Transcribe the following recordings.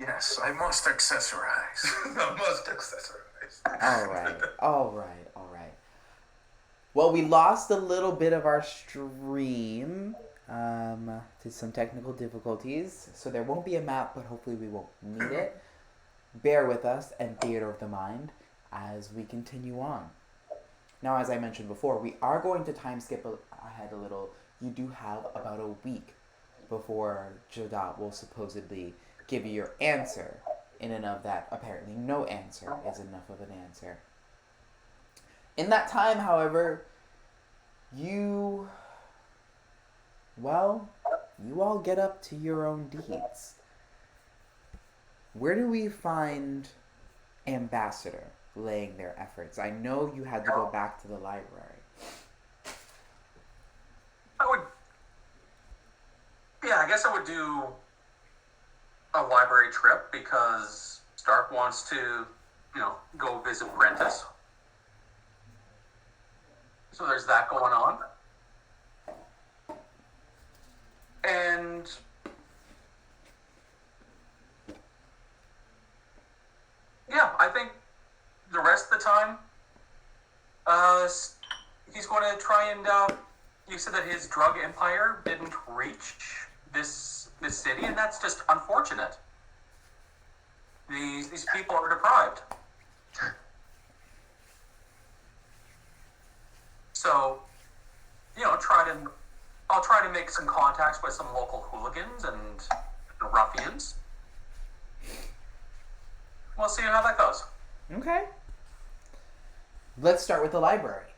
Yes, I must accessorize. I must accessorize. All right, all right, all right. Well, we lost a little bit of our stream to some technical difficulties, so there won't be a map, but hopefully we won't need it. Bear with us and Theater of the Mind as we continue on. Now, as I mentioned before, we are going to time skip ahead a little. You do have about a week before Jadot will supposedly give you your answer, in and of that apparently no answer is enough of an answer. In that time, however, you all get up to your own deeds. Where do we find Ambassador laying their efforts? I know you had to go back to the library. I guess I would do a library trip because Stark wants to, go visit Prentice. So there's that going on. And I think the rest of the time, he's going to try and, you said that his drug empire didn't reach this city, and that's just unfortunate. These people are deprived. So, I'll try to make some contacts with some local hooligans and ruffians. We'll see how that goes. Okay. Let's start with the library.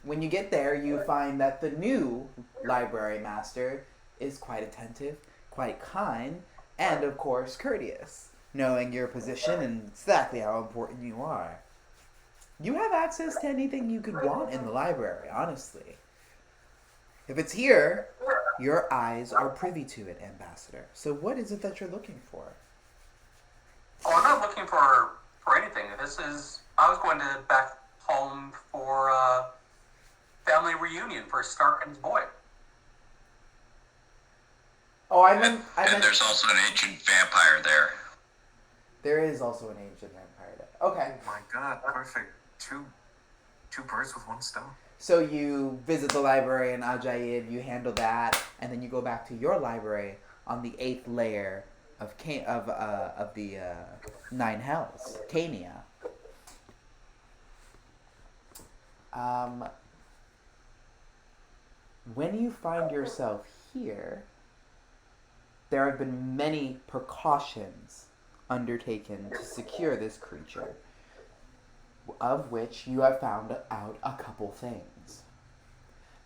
When you get there, you find that the new library master is quite attentive, quite kind, and of course courteous, knowing your position and exactly how important you are. You have access to anything you could want in the library, honestly. If it's here, your eyes are privy to it, Ambassador. So what is it that you're looking for? Oh, I'm not looking for anything. I was going to back home for a family reunion for Stark and his boy. Oh, And there's also an ancient vampire there. There is also an ancient vampire there. Okay. Oh my god, perfect. Two birds with one stone. So you visit the library in Ajaib, you handle that, and then you go back to your library on the 8th layer of the Nine Hells, Cania. When you find yourself here, there have been many precautions undertaken to secure this creature, of which you have found out a couple things.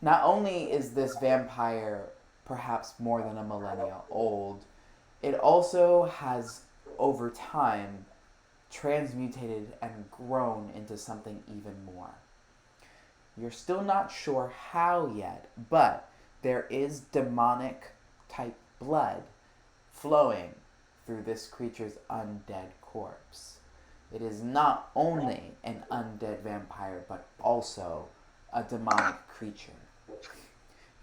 Not only is this vampire perhaps more than a millennia old, it also has, over time, transmutated and grown into something even more. You're still not sure how yet, but there is demonic type blood flowing through this creature's undead corpse. It is not only an undead vampire, but also a demonic creature.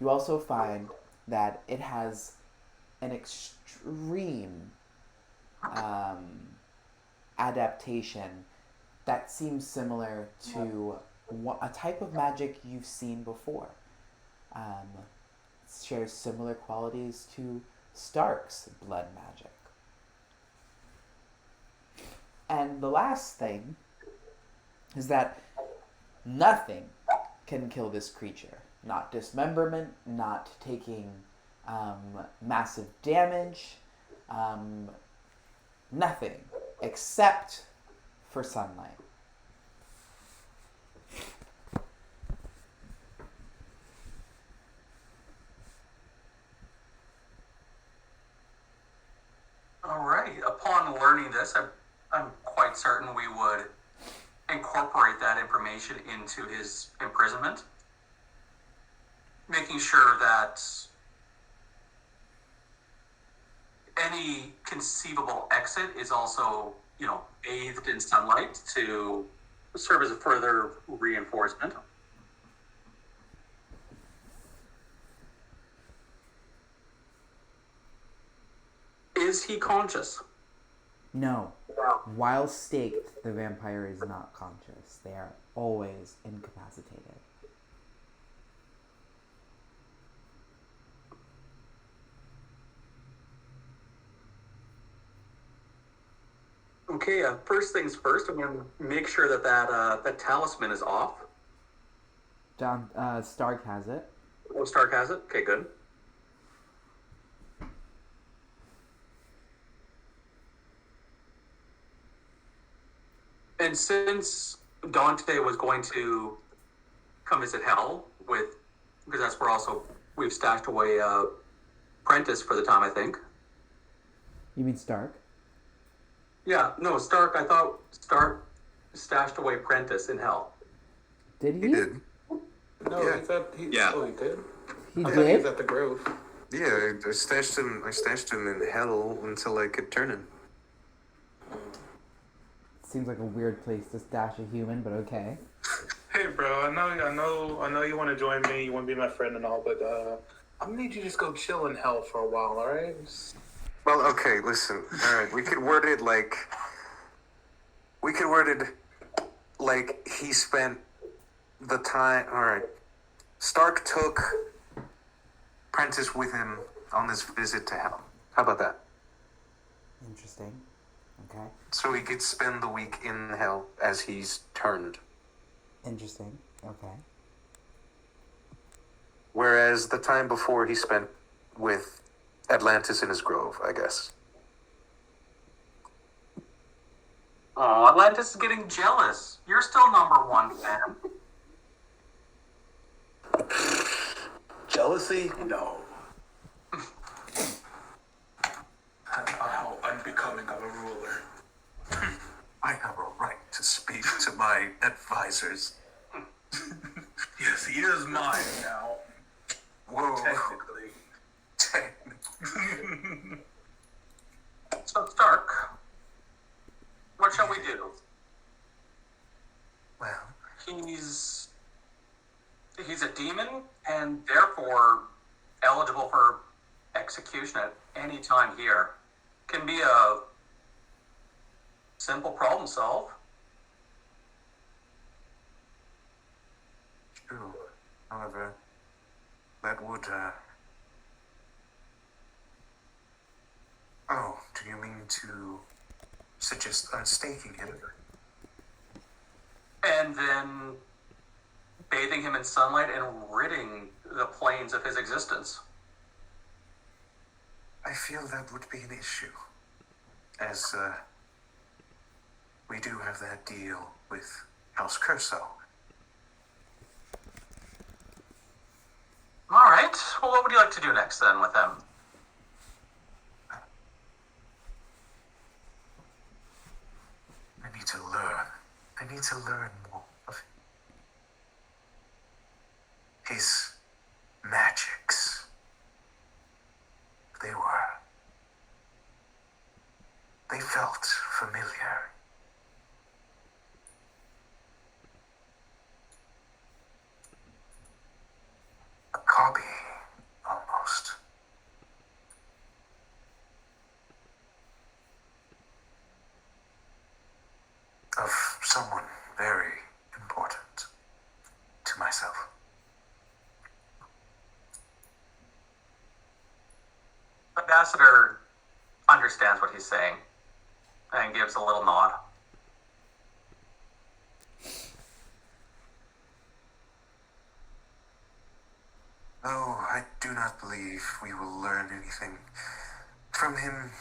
You also find that it has an extreme adaptation that seems similar to a type of magic you've seen before. Shares similar qualities to Stark's blood magic. And the last thing is that nothing can kill this creature. Not dismemberment, not taking massive damage, nothing except for sunlight. Alrighty. Upon learning this, I'm quite certain we would incorporate that information into his imprisonment, making sure that any conceivable exit is also, bathed in sunlight to serve as a further reinforcement. Is he conscious? No. While staked, the vampire is not conscious. They are always incapacitated. Okay, first things first, I'm going to make sure that talisman is off. Stark has it. Oh, Stark has it? Okay, good. And since Dante was going to come visit Hell because that's where also we've stashed away Prentice for the time, I think. You mean Stark? Yeah, no, Stark, I thought Stark stashed away Prentice in Hell. Did he? He did. No, Yeah. he said he. Yeah. Oh, he did. He I thought he was did? at the Grove. Yeah, I stashed him in hell until I could turn him. Seems like a weird place to stash a human, but okay. Hey, bro, I know you want to join me. You want to be my friend and all, but I'm gonna need you to just go chill in hell for a while, all right? Well, okay, listen. All right, we could word it like he spent the time. All right, Stark took Prentice with him on this visit to hell. How about that? Interesting. Okay. So he could spend the week in hell as he's turned. Interesting. Okay. Whereas the time before he spent with Atlantis in his grove, I guess. Oh, Atlantis is getting jealous. You're still number one fan. Jealousy? No. How unbecoming of a ruler. I have a right to speak to my advisors. Yes, he is mine now. Whoa. Technically. So, Stark, what shall we do? Well, He's a demon and therefore eligible for execution at any time here. Can be a simple problem solve. true. However, that would, Oh, do you mean to suggest unstaking him? And then bathing him in sunlight and ridding the plains of his existence. I feel that would be an issue. As, we do have that deal with House Curso. All right. Well, what would you like to do next then with him? I need to learn. I need to learn more of his magics. They felt familiar. A copy, almost. Of someone very important to myself. Ambassador understands what he's saying and gives a little nod. No, I do not believe we will learn anything from him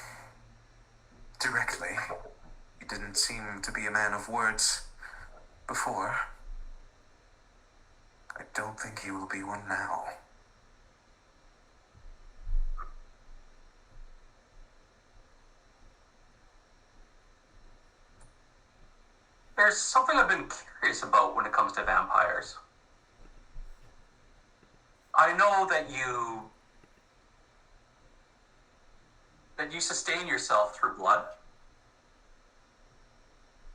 directly. He didn't seem to be a man of words before. I don't think he will be one now. There's something I've been curious about when it comes to vampires. I know that you sustain yourself through blood.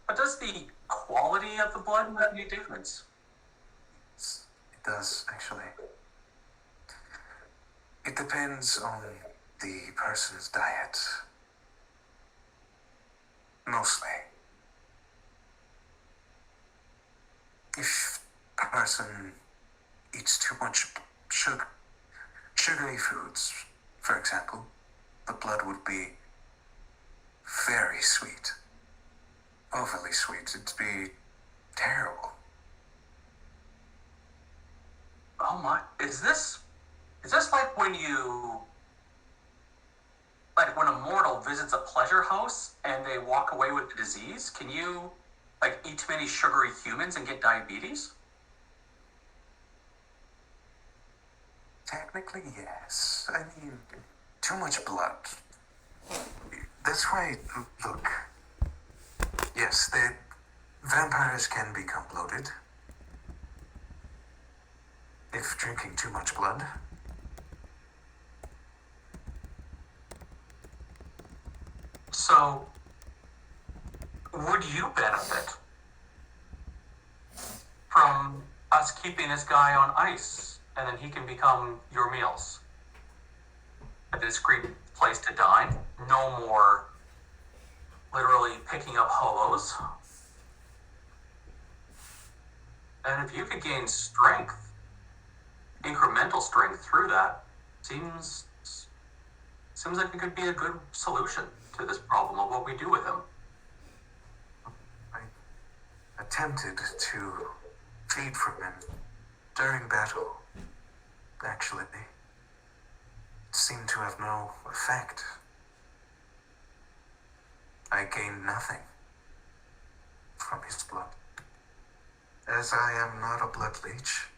But does the quality of the blood make any difference? It does, actually. It depends on the person's diet. person eats too much sugary foods, for example, the blood would be very sweet. Overly sweet. It'd be terrible. Oh my, is this like when when a mortal visits a pleasure house and they walk away with a disease? Can you, like, eat too many sugary humans and get diabetes? Technically, yes. I mean, too much blood. That's why, look. Yes, the vampires can become bloated if drinking too much blood. So, would you benefit from us keeping this guy on ice, and then he can become your meals? A discreet place to dine. No more literally picking up hobos. And if you could gain strength, incremental strength through that, seems like it could be a good solution to this problem of what we do with him. I attempted to feed from him during battle. Actually, it seemed to have no effect. I gained nothing from his blood. As I am not a blood leech,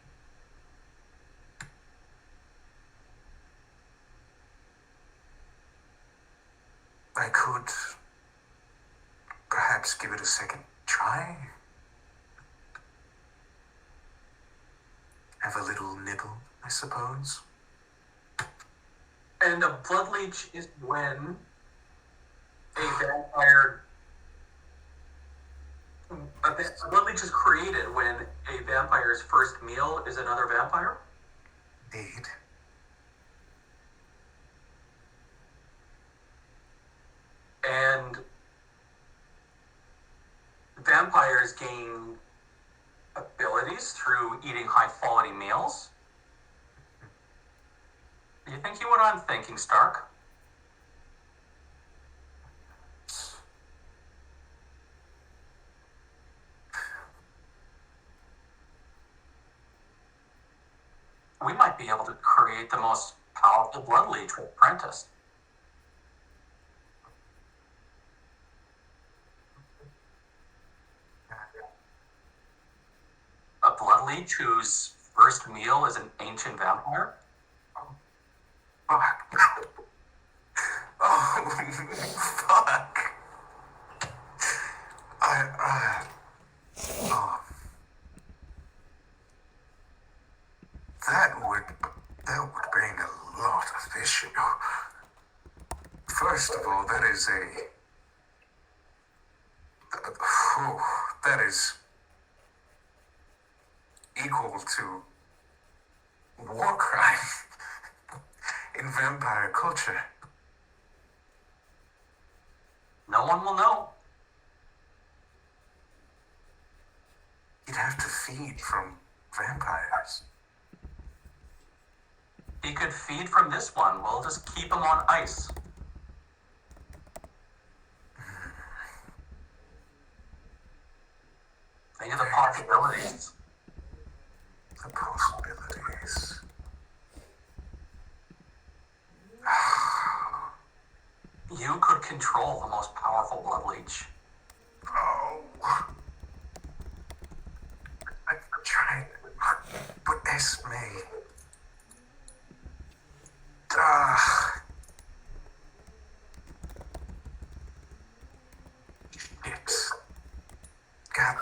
I could perhaps give it a second try. Have a little nibble, I suppose. And a blood leech is when a vampire. A blood leech is created when a vampire's first meal is another vampire. Indeed. And vampires gain abilities through eating high quality meals. Do you think you went on thinking, Stark? We might be able to create the most powerful blood leech with Prentice. A blood leech whose first meal is an ancient vampire? Fuck. Oh, fuck. Oh. That would bring a lot of issue. First of all, that is that is equal to war crime in vampire culture. No one will know. You'd have to feed from vampires. He could feed from this one. We'll just keep him on ice. Think of the possibilities. The possibilities. You could control the most powerful blood leech. Oh. I've tried, but Esme. Shit. God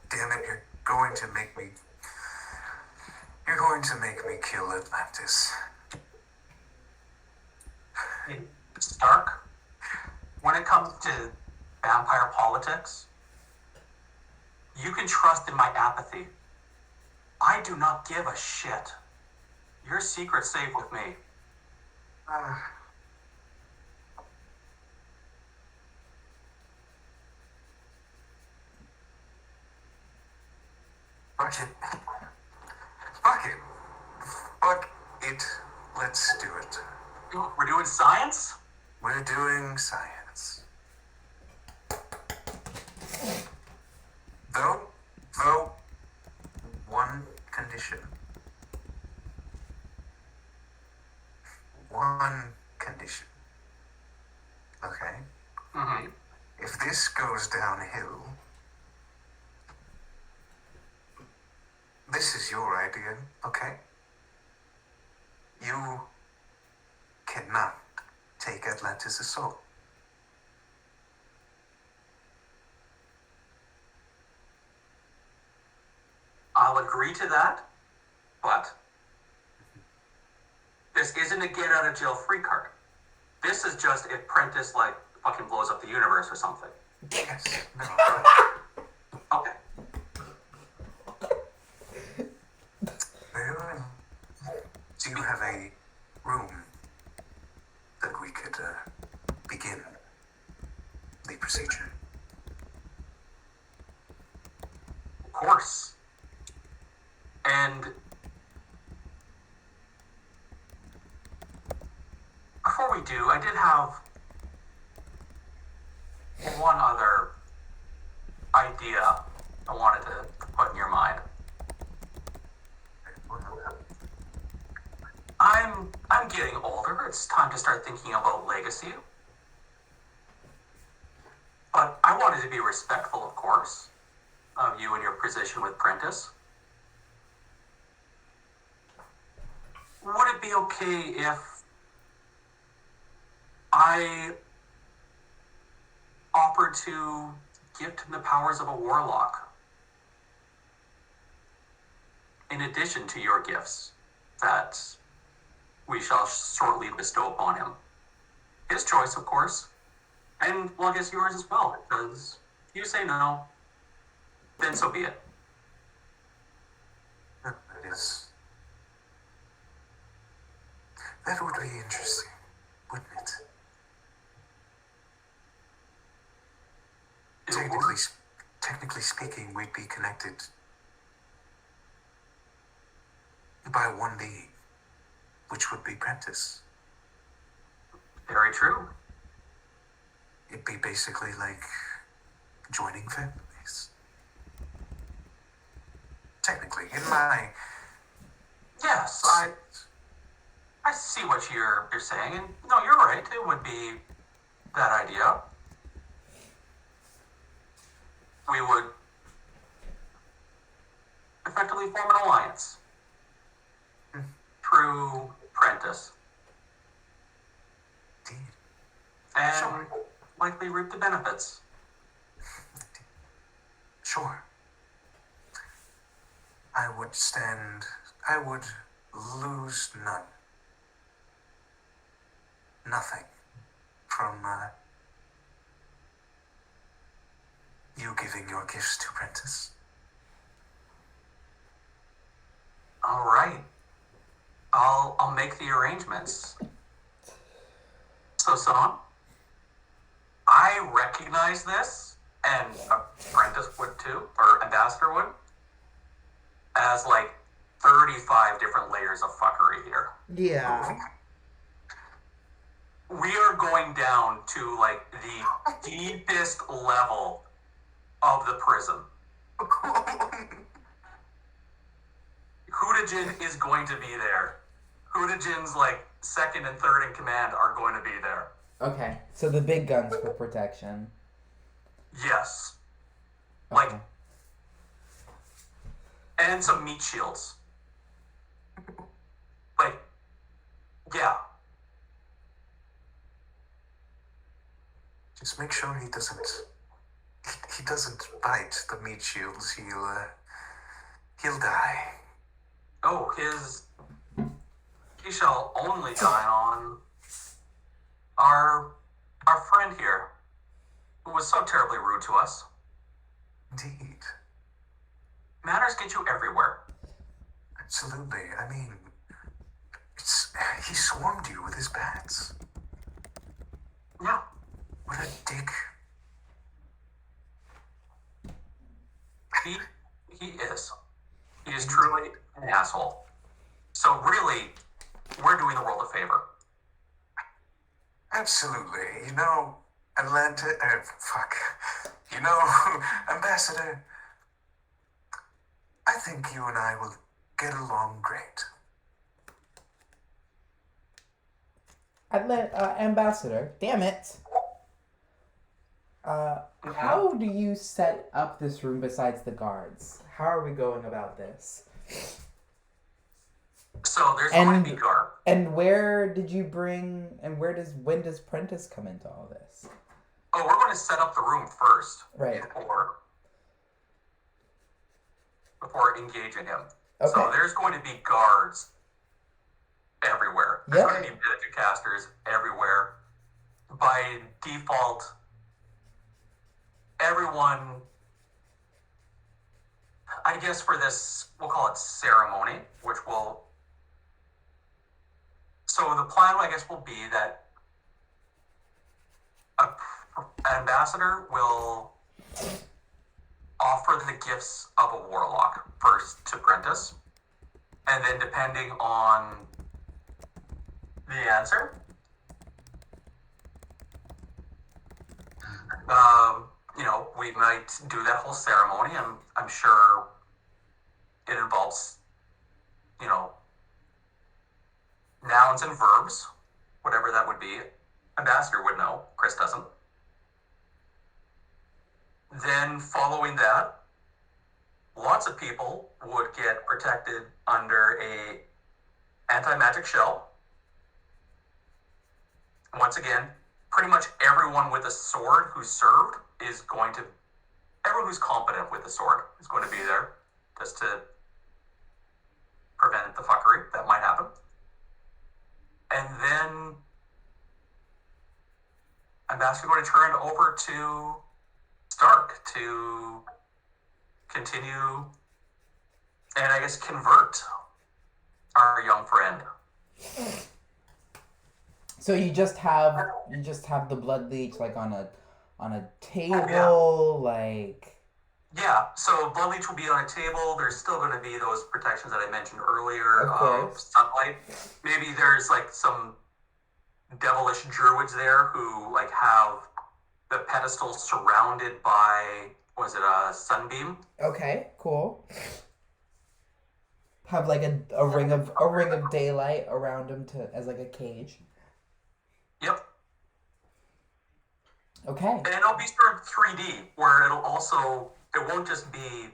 damn it, you're going to make me kill Atlantis. Stark, when it comes to vampire politics, you can trust in my apathy. I do not give a shit. Your secret's safe with me. Roger. Fuck it. Fuck it. Let's do it. We're doing science? We're doing science. Though, one condition. One condition. Okay? Mm-hmm. If this goes downhill, this is your idea, okay? You cannot take Atlantis' soul. I'll agree to that, but this isn't a get out of jail free card. This is just if Prentice like fucking blows up the universe or something. Yes. No. Okay. Well, do you have a room that we could begin the procedure? Of course. And before we do, I did have one other idea I wanted to put in your mind. I'm getting older. It's time to start thinking about legacy. But I wanted to be respectful, of course, of you and your position with Prentice. Would it be okay if I offered to gift him the powers of a warlock in addition to your gifts that we shall shortly bestow upon him? His choice, of course. And, well, I guess yours as well, because if you say no, then so be it. That is. That would be interesting, wouldn't it? Technically speaking, we'd be connected by one being, which would be Prentice. Very true. It'd be basically like joining families. Technically, in my... Yes, I see what you're saying, and no, you're right. It would be that idea. We would effectively form an alliance through Prentice, Indeed. and Sure. likely reap the benefits. Sure. I would lose none. Nothing from you giving your gifts to Prentice. All right, I'll make the arrangements. So, son, I recognize this, and Prentice would too, or Ambassador would, as like 35 different layers of fuckery here. Yeah. We are going down to like the deepest level of the prison. Hudajin is going to be there. Hudajin's like second and third in command are going to be there. Okay, so the big guns for protection. Yes. Okay. Like, and some meat shields. Like, yeah. Just make sure he doesn't bite the meat shields. He'll die. Oh, he shall only die on our friend here, who was so terribly rude to us. Indeed. Manners get you everywhere. Absolutely. I mean, he swarmed you with his bats. Yeah. What a dick. He is. He is truly an asshole. So really, we're doing the world a favor. Absolutely. You know, You know, Ambassador, I think you and I will get along great. Ambassador, damn it. How do you set up this room besides the guards? How are we going about this? So there's going to be guard. And where did you bring? And when does Prentice come into all this? Oh, we're going to set up the room first, Right. Before engaging him. Okay. So there's going to be guards everywhere. There's Yep. going to be magic casters everywhere. By default, everyone, I guess for this, we'll call it ceremony, which will. So the plan, I guess, will be that an ambassador will offer the gifts of a warlock first to Prentice, and then depending on the answer, we might do that whole ceremony. I'm sure it involves, nouns and verbs, whatever that would be. Ambassador would know. Chris doesn't. Then following that, lots of people would get protected under a anti-magic shell. Once again, pretty much everyone with a sword who served everyone who's competent with a sword is going to be there just to prevent the fuckery that might happen. And then Ambassador going to turn it over to Stark to continue and I guess convert our young friend. So you just have the blood leech like on a table, Yeah, so blood leech will be on a table. There's still going to be those protections that I mentioned earlier of sunlight. Maybe there's like some devilish druids there who like have the pedestal surrounded by, was it a sunbeam? Okay, cool. Have like a ring of daylight around him as like a cage. Yep. Okay. And it'll be sort of 3D, where it won't just be,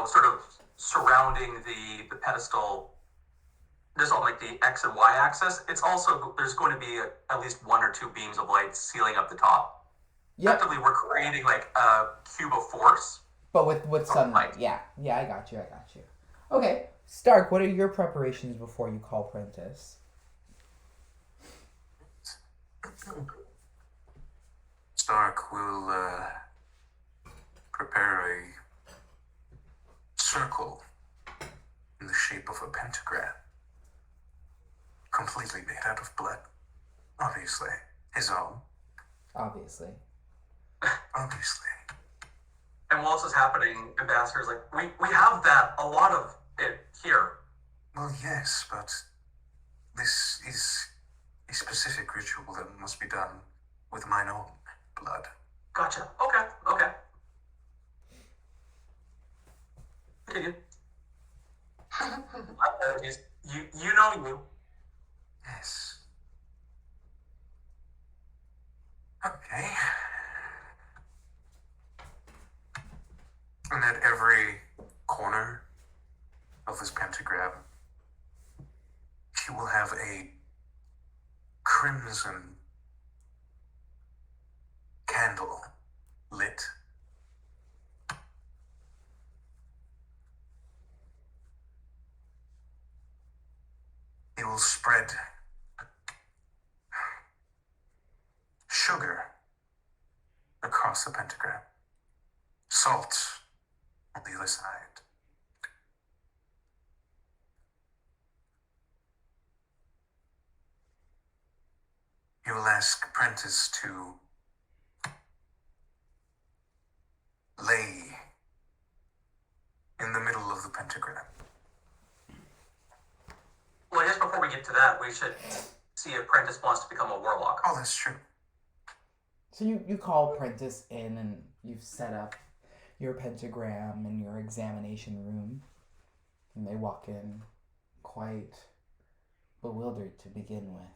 sort of surrounding the pedestal, just on like the X and Y axis. It's also, there's going to be at least one or two beams of light sealing up the top. Yep. Effectively, we're creating like a cube of force. But with sunlight. Yeah, I got you. Okay. Stark, what are your preparations before you call Prentice? Stark will prepare a circle in the shape of a pentagram, completely made out of blood. Obviously. His own. Obviously. And while this is happening, Ambassador's like, we have that, a lot of it here. Well, yes, but this is a specific ritual that must be done with mine own blood. Gotcha. Okay. Continue. You know you. Yes. Okay. And at every corner of this pentagram, he will have a crimson candle lit. He will spread sugar across the pentagram, salt on the other side. He will ask Prentice to lay in the middle of the pentagram. we should see if Prentice wants to become a warlock. Oh, that's true. So you call Prentice in and you've set up your pentagram in your examination room. And they walk in quite bewildered to begin with.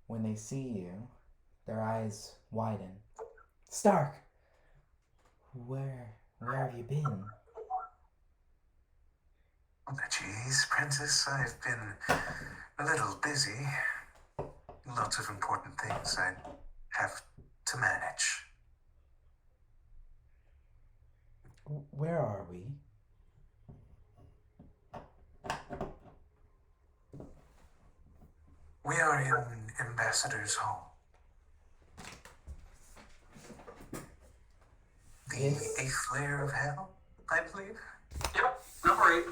When they see you, their eyes widen. Stark! Where have you been? Oh, geez, Princess, I've been a little busy. Lots of important things I have to manage. Where are we? We are in Ambassador's home. The Yes. 8th layer of hell, I believe. Yep, number 8.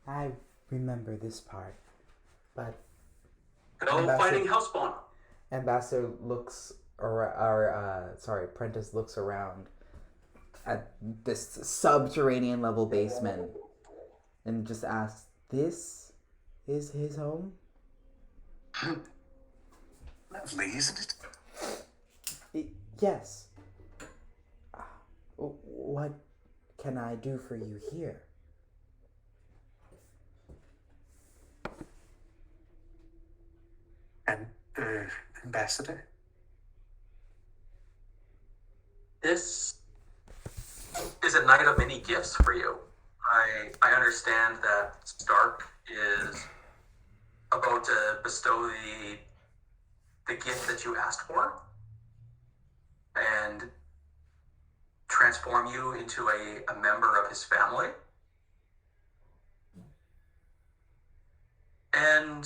I remember this part, but Go fighting Hellspawn. Ambassador looks, Prentice looks around at this subterranean level basement and just asks, "This is his home?" Lovely, isn't it? Yes. What can I do for you here? And, Ambassador? This is a night of many gifts for you. I understand that Stark is about to bestow the gift that you asked for and transform you into a member of his family. And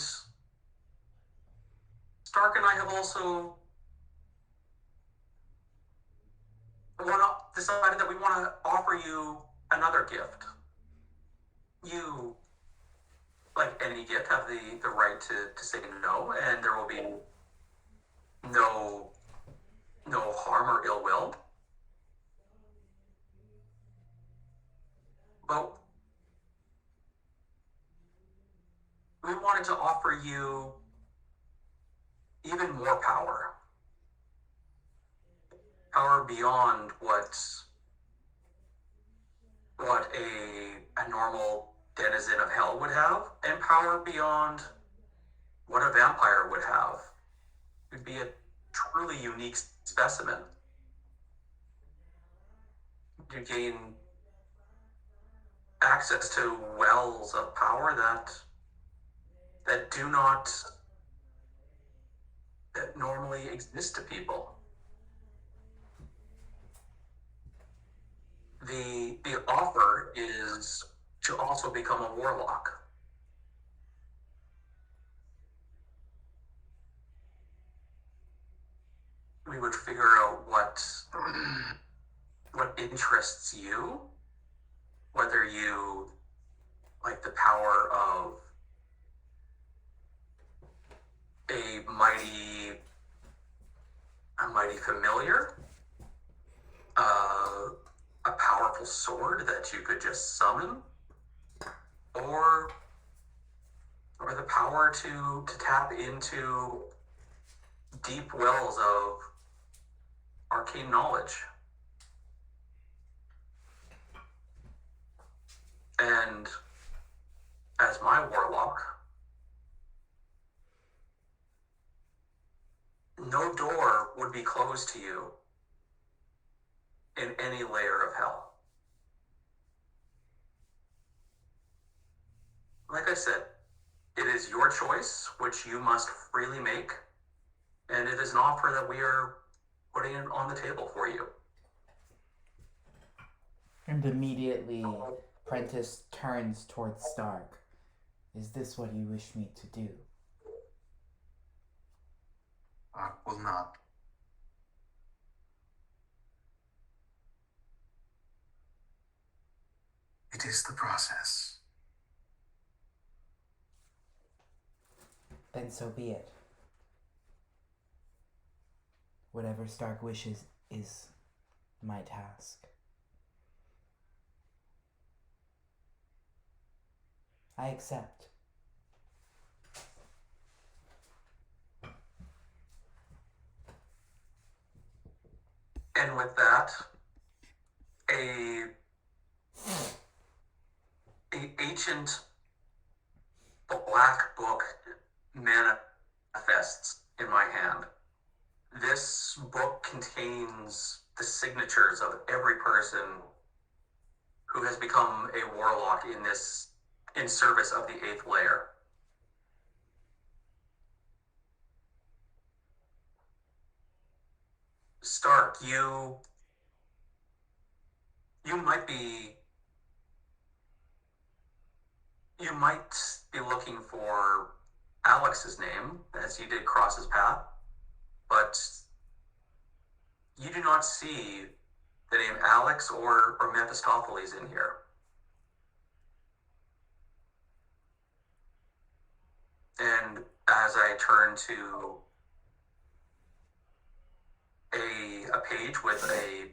Stark and I have also decided that we want to offer you another gift. You, like any gift, have the right to say no, and there will be no harm or ill will. But we wanted to offer you even more power. Power beyond what a normal denizen of hell would have, and power beyond what a vampire would have. It would be a truly unique specimen. You gain access to wells of power that normally exist to people. The offer is to also become a warlock. We would figure out what interests you, whether you like the power of a mighty familiar, a powerful sword that you could just summon, or the power to tap into deep wells of arcane knowledge. And as my warlock, no door would be closed to you in any layer of hell. Like I said, it is your choice, which you must freely make, and it is an offer that we are putting it on the table for you. And immediately, Prentice turns towards Stark. "Is this what you wish me to do?" I will not. It is the process. Then so be it. Whatever Stark wishes is my task. I accept. And with that, a ancient black book manifests in my hand. This book contains the signatures of every person who has become a warlock in service of the eighth layer. Stark, you might be looking for Alex's name, as you did cross his path, but you do not see the name Alex or Mephistopheles in here. And as I turn to a page with a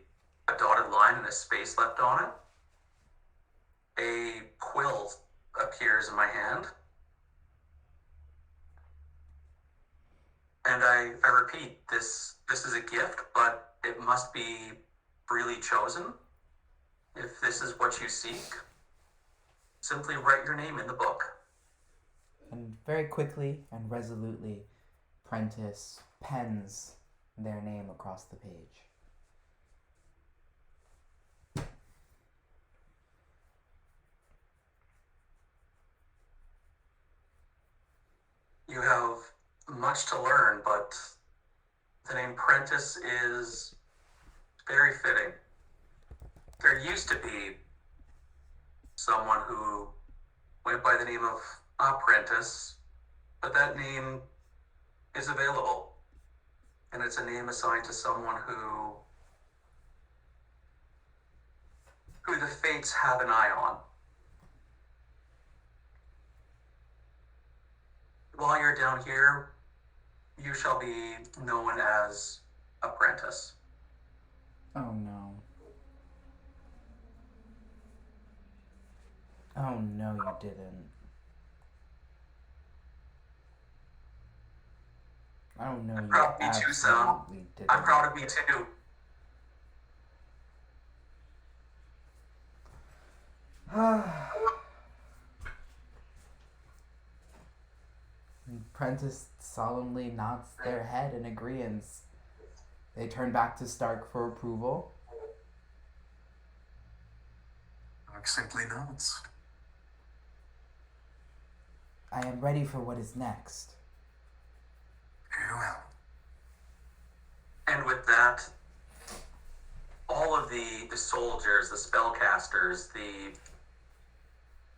dotted line and a space left on it, a quill appears in my hand. And I repeat, this is a gift, but it must be freely chosen. If this is what you seek, simply write your name in the book. And very quickly and resolutely, Prentice pens their name across the page. You have much to learn, but the name Prentice is very fitting. There used to be someone who went by the name of Apprentice, but that name is available. And it's a name assigned to someone who the fates have an eye on. While you're down here, you shall be known as Apprentice. Oh no. Oh no, you didn't. Oh no, I'm you proud of me too, Sam. absolutely didn't. I'm proud of me too. Prentice solemnly nods their head in agreement. They turn back to Stark for approval. Stark simply nods. I am ready for what is next. Very well. And with that, all of the soldiers, the spellcasters, the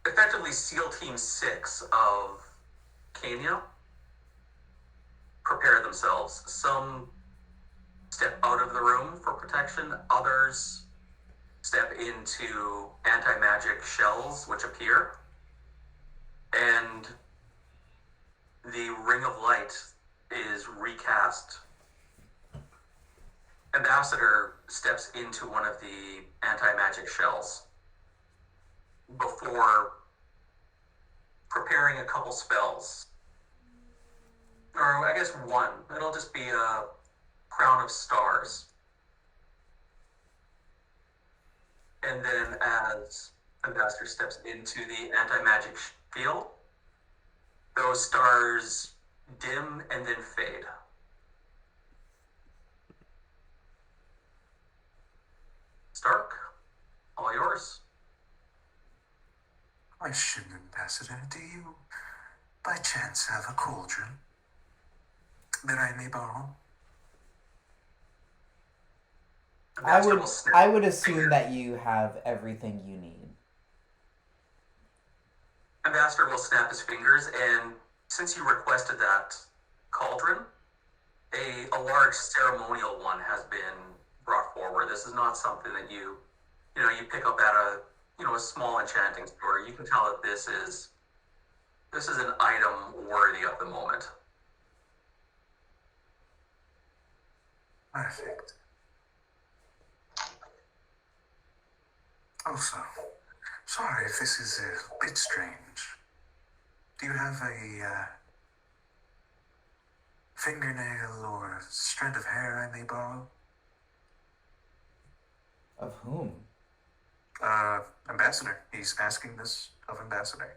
effectively SEAL Team 6 of Kenya prepare themselves. Some step out of the room for protection, others step into anti-magic shells which appear, and the ring of light is recast. Ambassador steps into one of the anti-magic shells before preparing a couple spells. Or I guess one. It'll just be a crown of stars. And then as Ambassador steps into the anti-magic field, those stars dim and then fade. Stark, all yours. Question, Ambassador. Do you, by chance, have a cauldron that I may borrow? Ambassador will snap. I would assume that you have everything you need. Ambassador will snap his fingers, and since you requested that cauldron, a large ceremonial one has been brought forward. This is not something that you pick up at a small enchanting store. You can tell that this is an item worthy of the moment. Perfect. Also, sorry if this is a bit strange. Do you have a fingernail or strand of hair I may borrow? Of whom? Ambassador. He's asking this of Ambassador.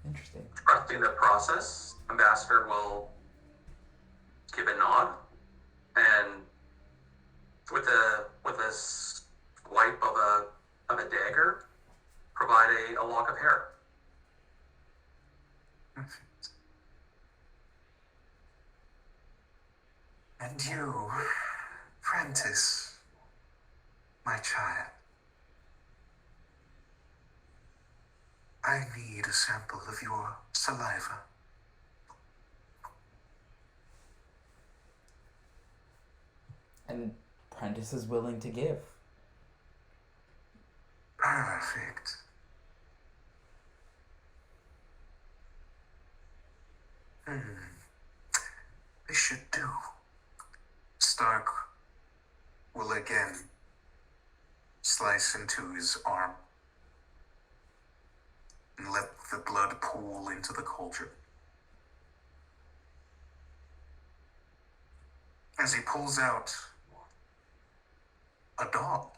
Interesting. Trusting the process, Ambassador will give a nod, and with a swipe of a dagger, provide a lock of hair. And you, Prentice, my child. I need a sample of your saliva. And Prentice is willing to give. Perfect. This should do. Stark will again slice into his arm and let the blood pool into the cauldron. As he pulls out a doll.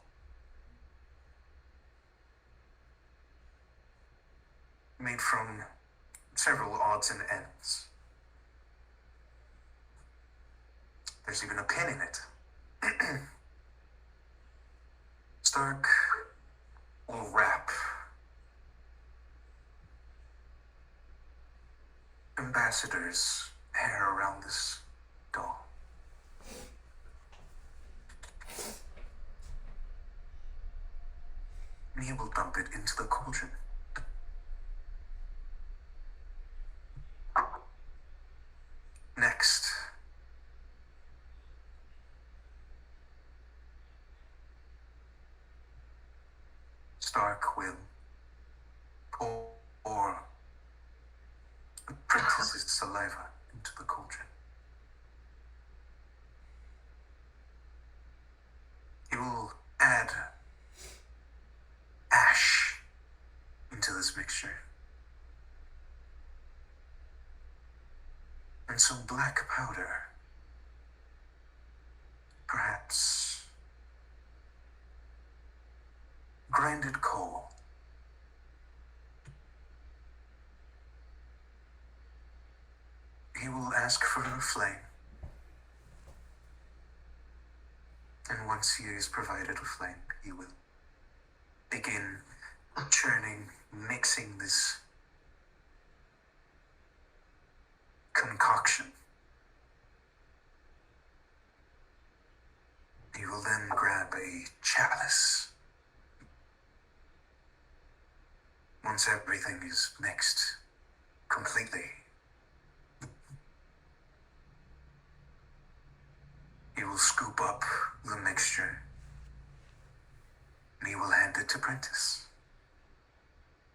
Made from several odds and ends. There's even a pin in it. Stark will wrap Ambassador's hair around this doll. And he will dump it into the cauldron. Next, Stark will pour the princess's saliva into the cauldron. He will add ash into this mixture. And some black powder. Perhaps grinded coal. He will ask for a flame. And once he is provided a flame, he will begin churning, mixing this concoction. He will then grab a chalice. Once everything is mixed completely, he will scoop up the mixture and he will hand it to Prentice.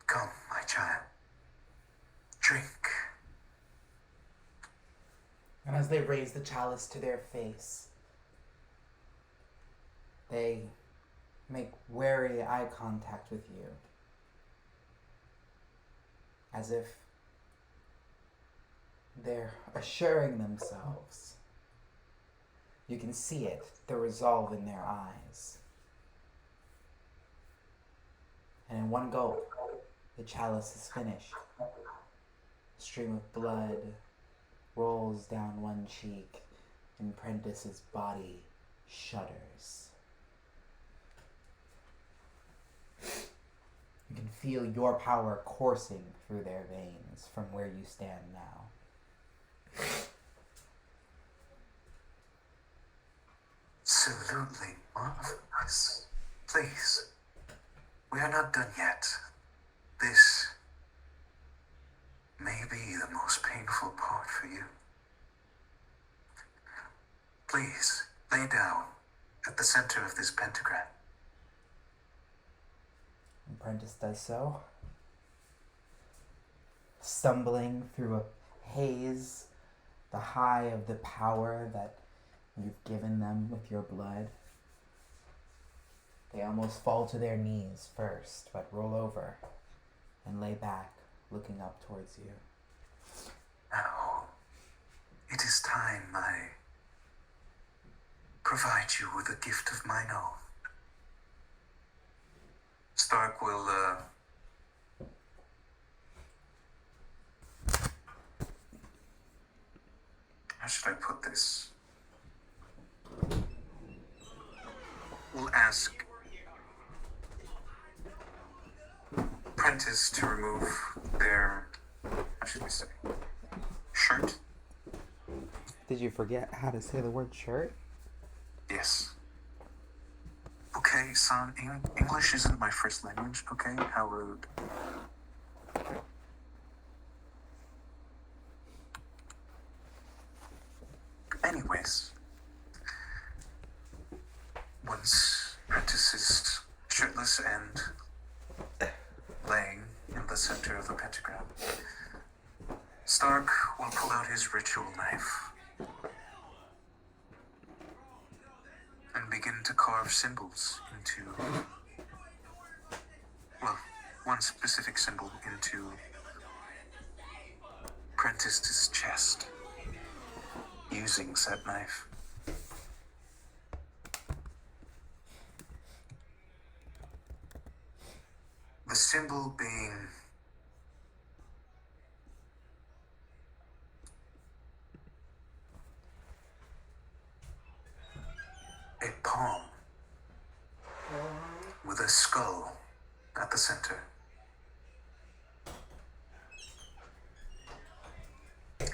Come, my child. Drink. And as they raise the chalice to their face, they make wary eye contact with you, as if they're assuring themselves. You can see it, the resolve in their eyes. And in one gulp, the chalice is finished. A stream of blood rolls down one cheek, and Prentice's body shudders. You can feel your power coursing through their veins from where you stand now. Absolutely marvelous. Please, we are not done yet. This may be the most painful part for you. Please, lay down at the center of this pentagram. And Prentice does so, stumbling through a haze, the high of the power that you've given them with your blood. They almost fall to their knees first, but roll over and lay back, looking up towards you. Now, it is time, my unite you with a gift of mine own. Stark will, how should I put this? We'll ask Prentice to remove their, how should we say, shirt? Did you forget how to say the word shirt? Yes. Okay, son, English isn't my first language, okay? How rude. Anyways, once Prentice is shirtless and laying in the center of the pentagram, Stark will pull out his ritual knife and begin to carve symbols into, well, one specific symbol into Prentice's chest using said knife. The symbol being a palm with a skull at the center.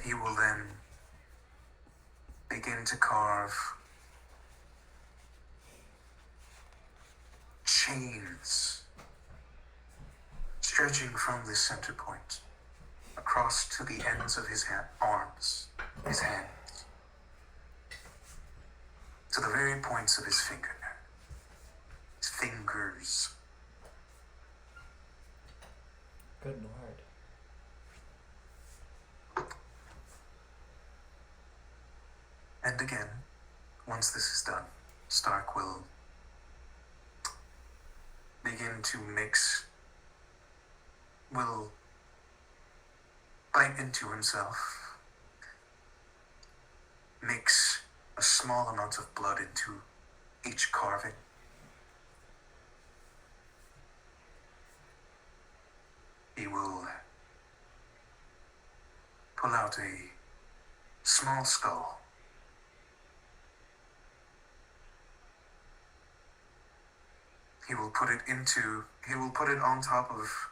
He will then begin to carve chains stretching from this center point across to the ends of his arms, his hands, to the very points of his fingers. Good lord. And again, once this is done, Stark will begin to will bite into himself, mix a small amount of blood into each carving. He will pull out a small skull. He will put it on top of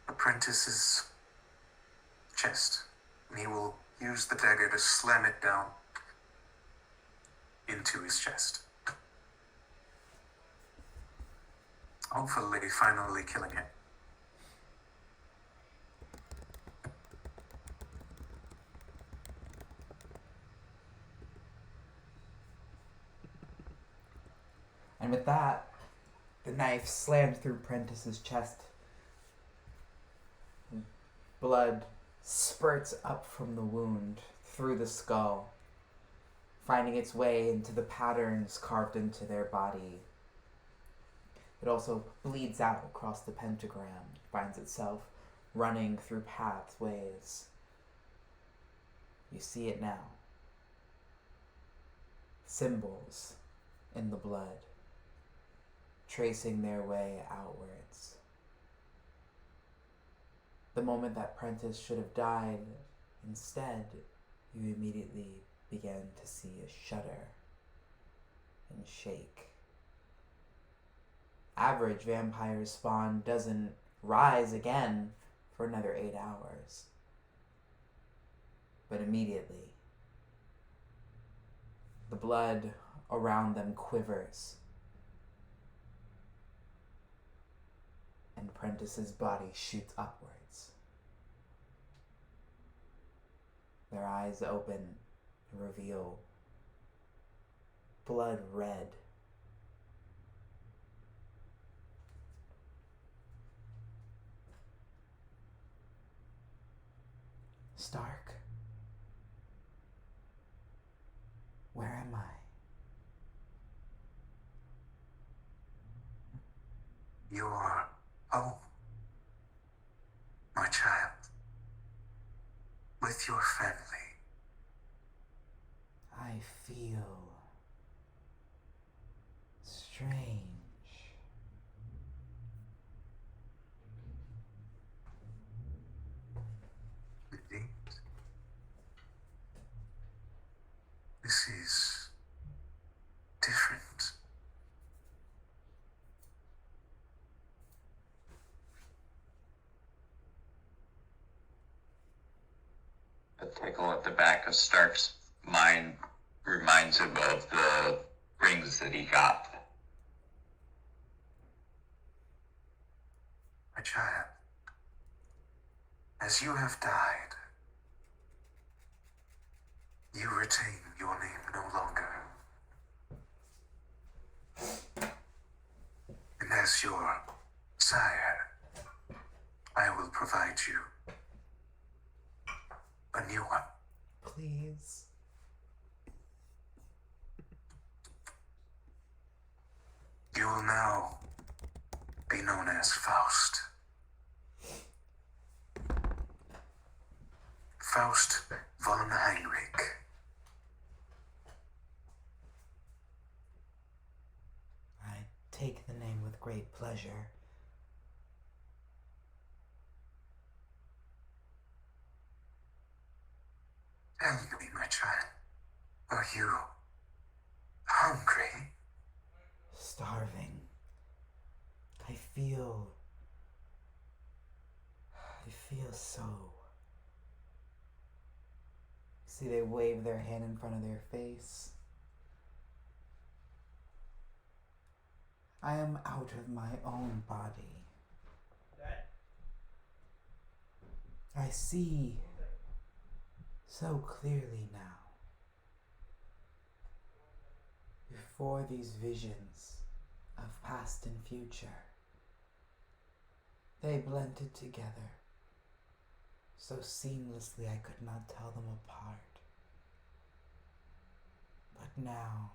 Apprentice's chest, and he will use the dagger to slam it down into his chest. Hopefully, finally killing it. And with that, the knife slammed through Prentice's chest. Blood spurts up from the wound through the skull, finding its way into the patterns carved into their body. It also bleeds out across the pentagram, finds itself running through pathways. You see it now. Symbols in the blood, tracing their way outwards. The moment that Prentice should have died, instead, you immediately began to see a shudder and shake. Average vampire spawn doesn't rise again for another 8 hours. But immediately, the blood around them quivers, and Prentice's body shoots upwards. Their eyes open and reveal blood red. Stark, where am I? You are home, my child, with your family. I I feel strange. Indeed. This is different. A tickle at the back of Stark's mind reminds him of the rings that he got. My child, as you have died, you retain your name no longer. And as your sire, I will provide you a new one. Please. You will now be known as Faust. Faust von Heinrich. I take the name with great pleasure. Tell me, my child, are you hungry? Starving. I feel so. See, they wave their hand in front of their face. I am out of my own body. I see so clearly now. Before these visions of past and future, they blended together so seamlessly I could not tell them apart. But now,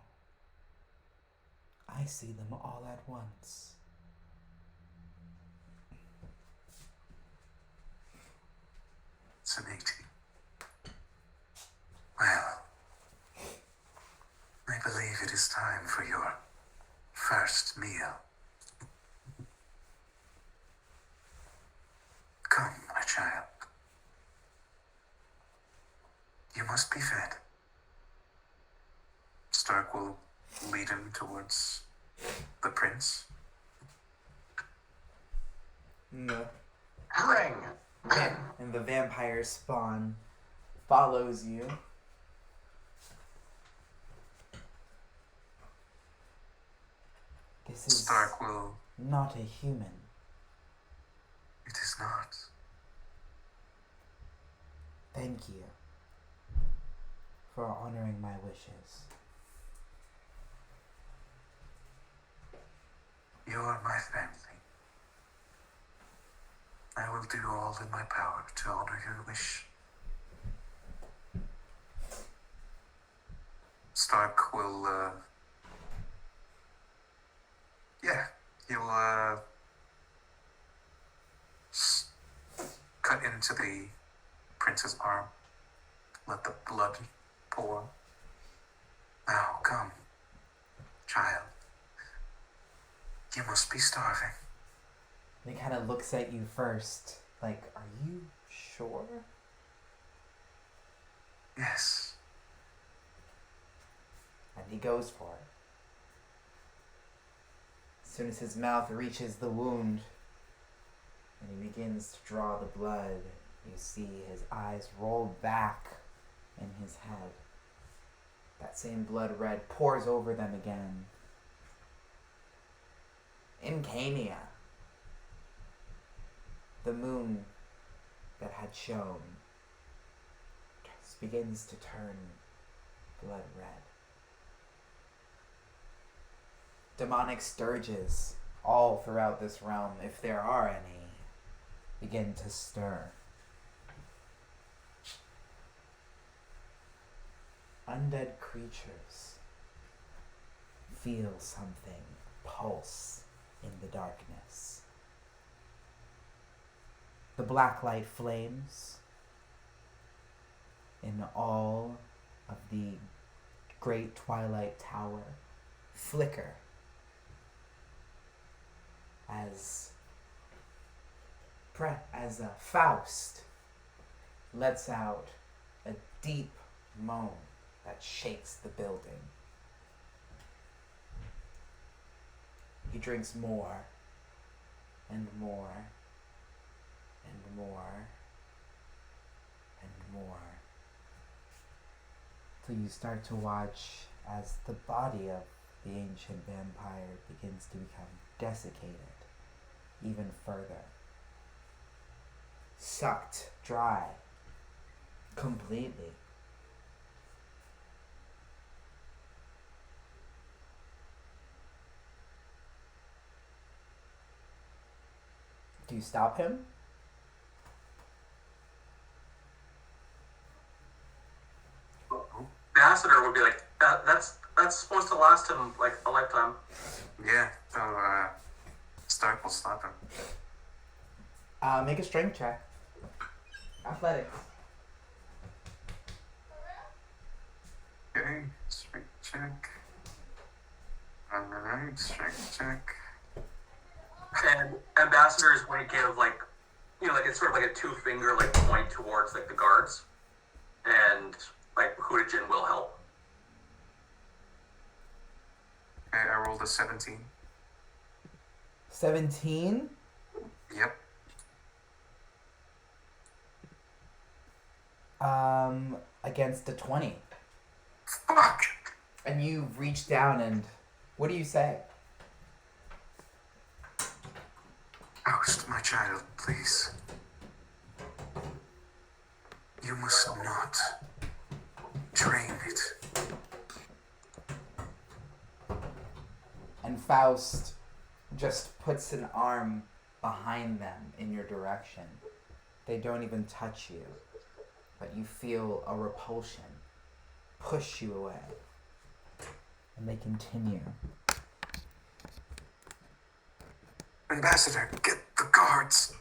I see them all at once. Fascinating. Well, I believe it is time for your first meal. Come, my child. You must be fed. Stark will lead him towards the prince. No. Ring! And the vampire spawn follows you. This is Stark will. not a human. It is not. Thank you for honoring my wishes. You are my family. I will do all in my power to honor your wish. Stark will, he'll, cut into the prince's arm. Let the blood pour. Now, come, child. You must be starving. And he kind of looks at you first, like, are you sure? Yes. And he goes for it. As soon as his mouth reaches the wound, and he begins to draw the blood, you see his eyes roll back in his head. That same blood red pours over them again. In Cania, the moon that had shone begins to turn blood red. Demonic scourges all throughout this realm, if there are any, begin to stir. Undead creatures feel something pulse in the darkness. The black light flames in all of the great twilight tower flicker as Faust lets out a deep moan that shakes the building. He drinks more and more and more and more till you start to watch as the body of the ancient vampire begins to become desiccated even further, sucked dry completely. Do you stop him? Ambassador would be like, that's supposed to last him like a lifetime. Yeah, so, Stark will stop him. Make a strength check. Athletics. Okay, strength check. Alright, strength check. And Ambassador is going to give like, like it's sort of like a 2-finger like point towards like the guards, and like Hudijin will help. Okay, I rolled a 17. 17? Yep. Against a 20. Fuck! And you reach down and what do you say? Oust my child, please. You must not drain it. And Faust just puts an arm behind them in your direction. They don't even touch you, but you feel a repulsion push you away. And they continue. Ambassador, get the guards.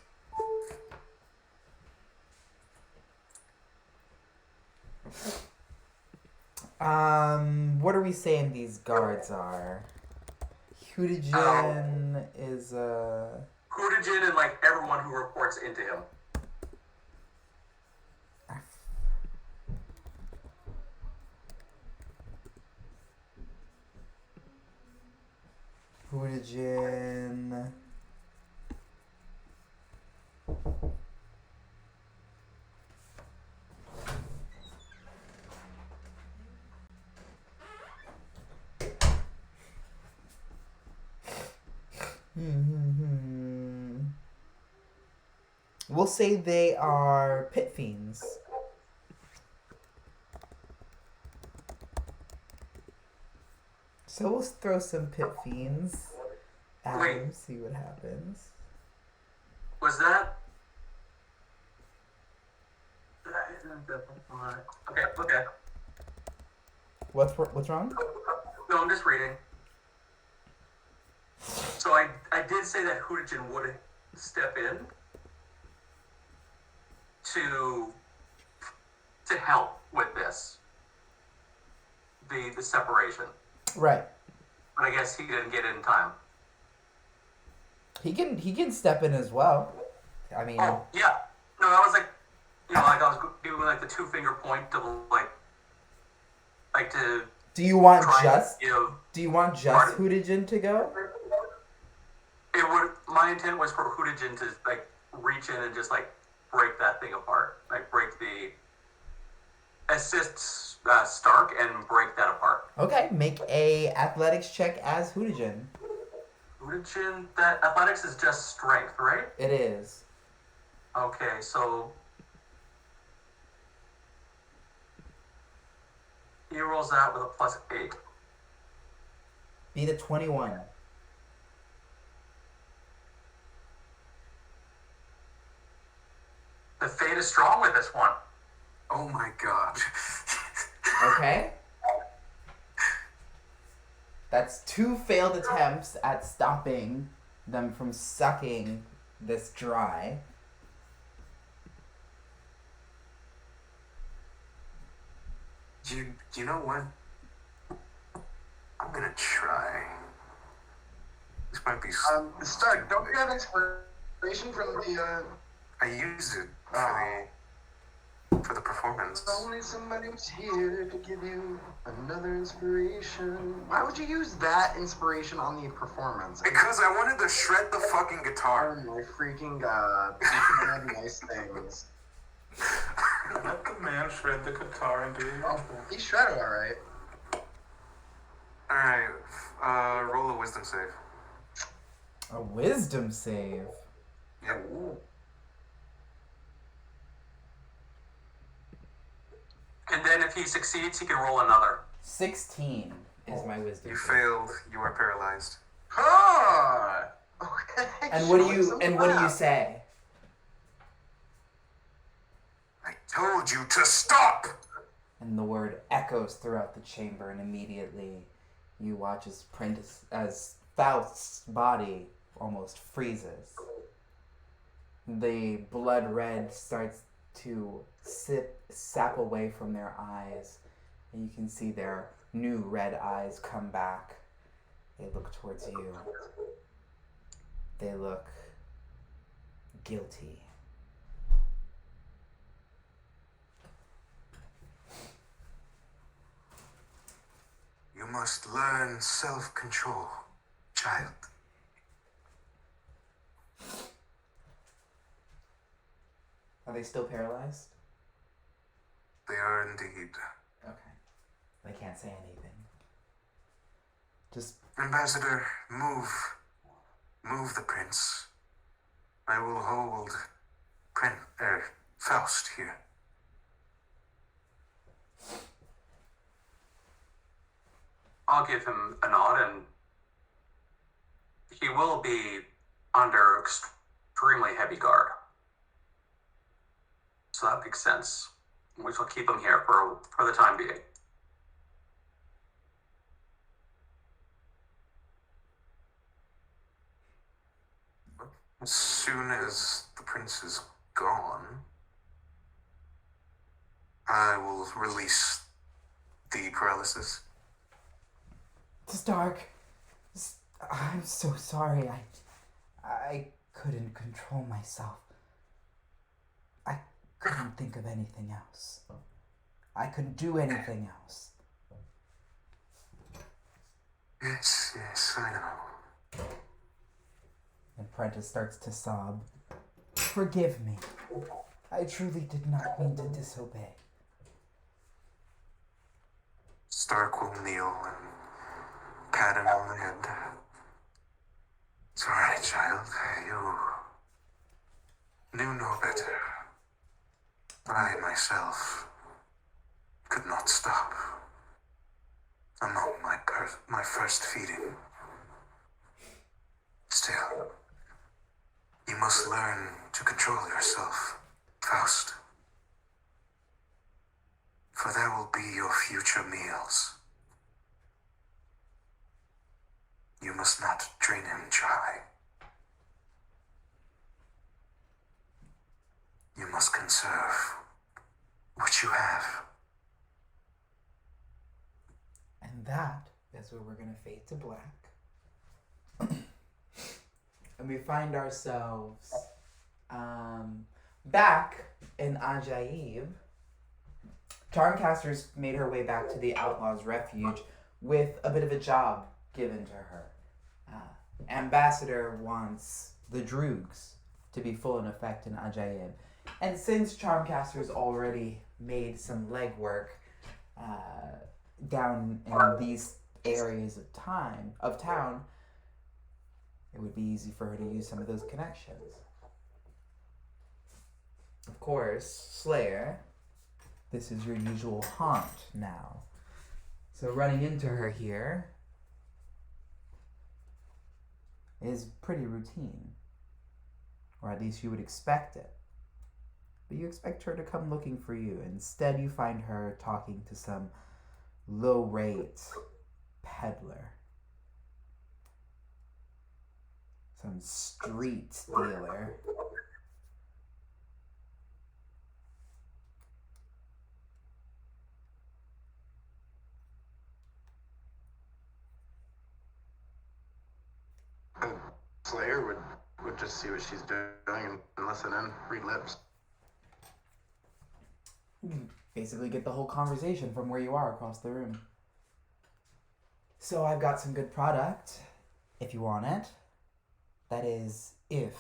What are we saying these guards are? Hudijin is Hudijin and like everyone who reports into him. Hudijin. We'll say they are pit fiends. So we'll throw some pit fiends at him, see what happens. Was that? Okay. What's wrong? No, I'm just reading. So I did say that Hudijin would step in to help with this, the separation. Right. But I guess he didn't get it in time. He can step in as well. I mean. Oh yeah. No, I was like, like I was doing like the 2-finger point to like to. Do you want try just? and give Do you want just Hudijin to go? It would. My intent was for Hudijin to like reach in and just like break that thing apart, like break the assist Stark and break that apart. Okay, make a athletics check as Hudijin. Hudijin, that athletics is just strength, right? It is. Okay, so he rolls out with a +8. Beat a 21. The fate is strong with this one. Oh my god. Okay. That's 2 failed attempts at stopping them from sucking this dry. You know what? I'm gonna try. This might be. Stark, don't you have inspiration from the, I used it for the performance. Only somebody was here to give you another inspiration. Why would you use that inspiration on the performance? Because I wanted to shred the fucking Oh guitar. my freaking god. You can have nice things. Let the man shred the guitar and do it. Oh, he shredded alright. Alright, roll a wisdom save. A wisdom save. Yep. And then if he succeeds, he can roll another. 16 is my wisdom You save. failed. You are paralyzed. Huh! Okay. And what do showing you some and what do you class. say? I told you to stop! And the word echoes throughout the chamber, and immediately you watch as Faust's body almost freezes. The blood red starts to sap away from their eyes, and you can see their new red eyes come back. They look towards you. They look guilty. You must learn self-control, child. Are they still paralyzed? They are indeed. Okay. They can't say anything. Just Ambassador, move the prince. I will hold Faust here. I'll give him a nod, and he will be under extremely heavy guard. So that makes sense. We shall keep him here for the time being. As soon as the prince is gone, I will release the paralysis. Stark, I'm so sorry. I couldn't control myself. I couldn't think of anything else. I couldn't do anything else. Yes, I know. And Prentice starts to sob. Forgive me. I truly did not mean to disobey. Stark will kneel and pat him on the head. It's alright, child. You knew no better. I myself could not stop. Among my first feeding. Still, you must learn to control yourself, Faust. For that will be your future meals. You must not drain him dry. You must conserve what you have. And that is where we're going to fade to black. And we find ourselves back in Ajaib. Charmcaster's made her way back to the Outlaws' Refuge with a bit of a job given to her. Ambassador wants the Droogs to be full in effect in Ajaib. And since Charmcaster's already made some legwork down in these areas of town, it would be easy for her to use some of those connections. Of course, Slayer, this is your usual haunt now. So running into her here is pretty routine. Or at least you would expect it. But you expect her to come looking for you. Instead, you find her talking to some low-rate peddler. Some street dealer. Slayer would just see what she's doing and listen in, read lips. You can basically get the whole conversation from where you are across the room. So I've got some good product, if you want it. That is, if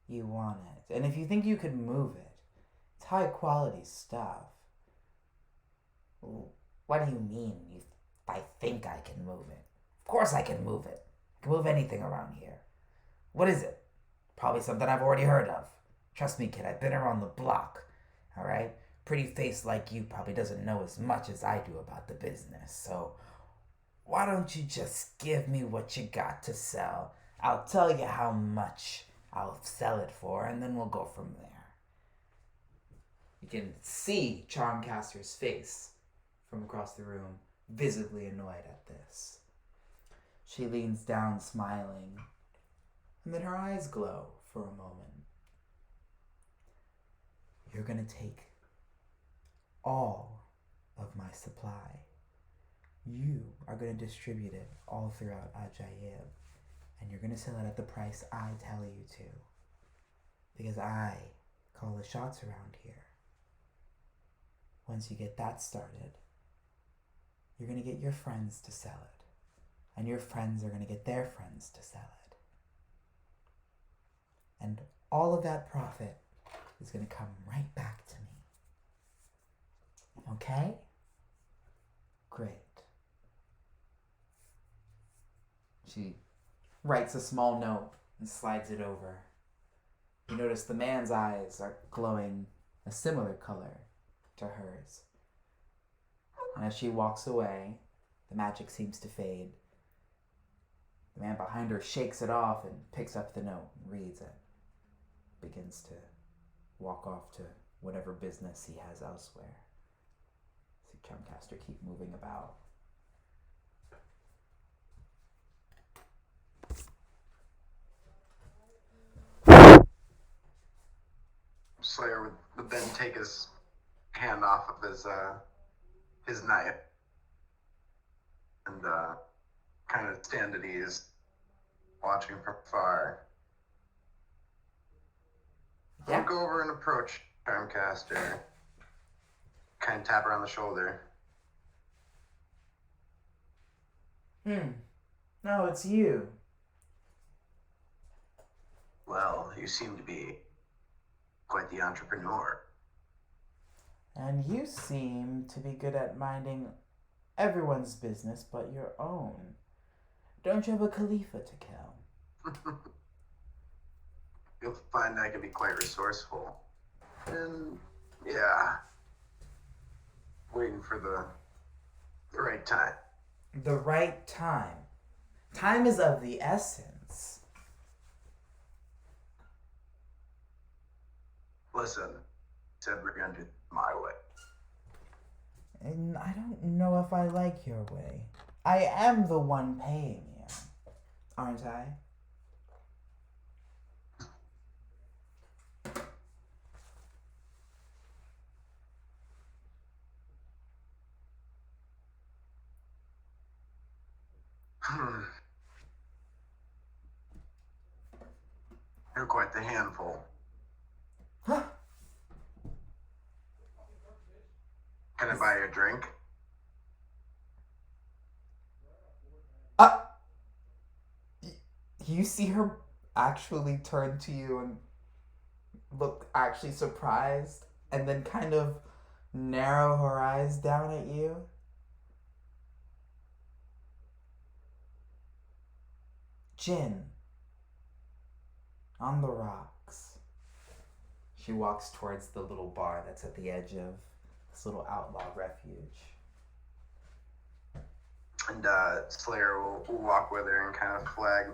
you want it. And if you think you could move it, it's high quality stuff. What do you mean? I think I can move it. Of course I can move it. I can move anything around here. What is it? Probably something I've already heard of. Trust me, kid, I've been around the block. Alright? Pretty face like you probably doesn't know as much as I do about the business. So, why don't you just give me what you got to sell? I'll tell you how much I'll sell it for, and then we'll go from there. You can see Charmcaster's face from across the room, visibly annoyed at this. She leans down, smiling, and then her eyes glow for a moment. You're gonna take all of my supply. You are gonna distribute it all throughout Ajayib, and you're gonna sell it at the price I tell you to. Because I call the shots around here. Once you get that started, you're gonna get your friends to sell it. And your friends are gonna get their friends to sell it. And all of that profit is gonna come right back to me. Okay? Great. She writes a small note and slides it over. You notice the man's eyes are glowing a similar color to hers. And as she walks away, the magic seems to fade. The man behind her shakes it off and picks up the note and reads it. Begins to walk off to whatever business he has elsewhere. See Charmcaster keep moving about. Slayer would then take his hand off of his knife and kind of stand at ease, watching from afar. Yeah. I'll go over and approach Charmcaster, kind of tap her on the shoulder. No, it's you. Well, you seem to be quite the entrepreneur. And you seem to be good at minding everyone's business but your own. Don't you have a Khalifa to kill? You'll find I can be quite resourceful. And, yeah, waiting for the right time. The right time. Time is of the essence. Listen, said we're gonna do it my way. And I don't know if I like your way. I am the one paying you, aren't I? You're quite the handful. Huh? Can I buy you a drink? You see her actually turn to you and look actually surprised and then kind of narrow her eyes down at you. Gin. On the rocks. She walks towards the little bar that's at the edge of this little outlaw refuge. And Slayer will walk with her and kind of flag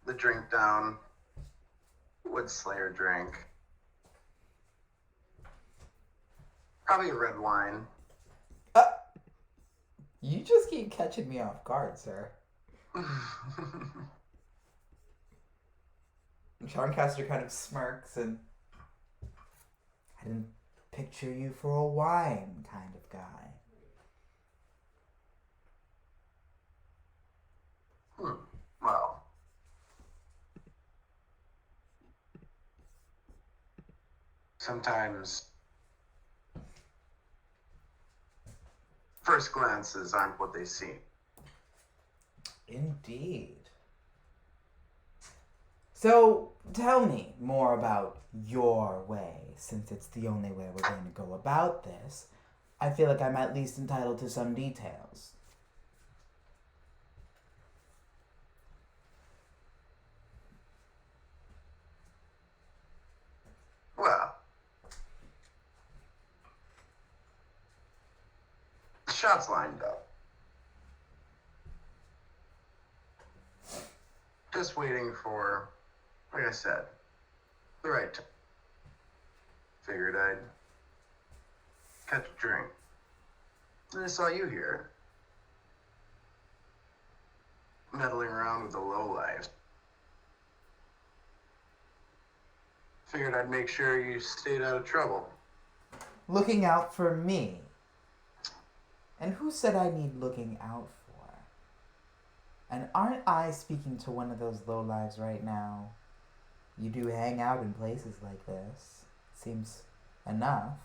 the drink down. What'd Slayer drink? Probably a red wine. You just keep catching me off guard, sir. Charmcaster kind of smirks and I didn't picture you for a wine kind of guy. Well, Sometimes first glances aren't what they seem. Indeed. So, tell me more about your way, since it's the only way we're going to go about this. I feel like I'm at least entitled to some details. Well, the shots lined up. Just waiting for, like I said, the right time. Figured I'd catch a drink. And I saw you here, meddling around with the lowlifes. Figured I'd make sure you stayed out of trouble. Looking out for me. And who said I need looking out for? And aren't I speaking to one of those lowlives right now? You do hang out in places like this. Seems enough.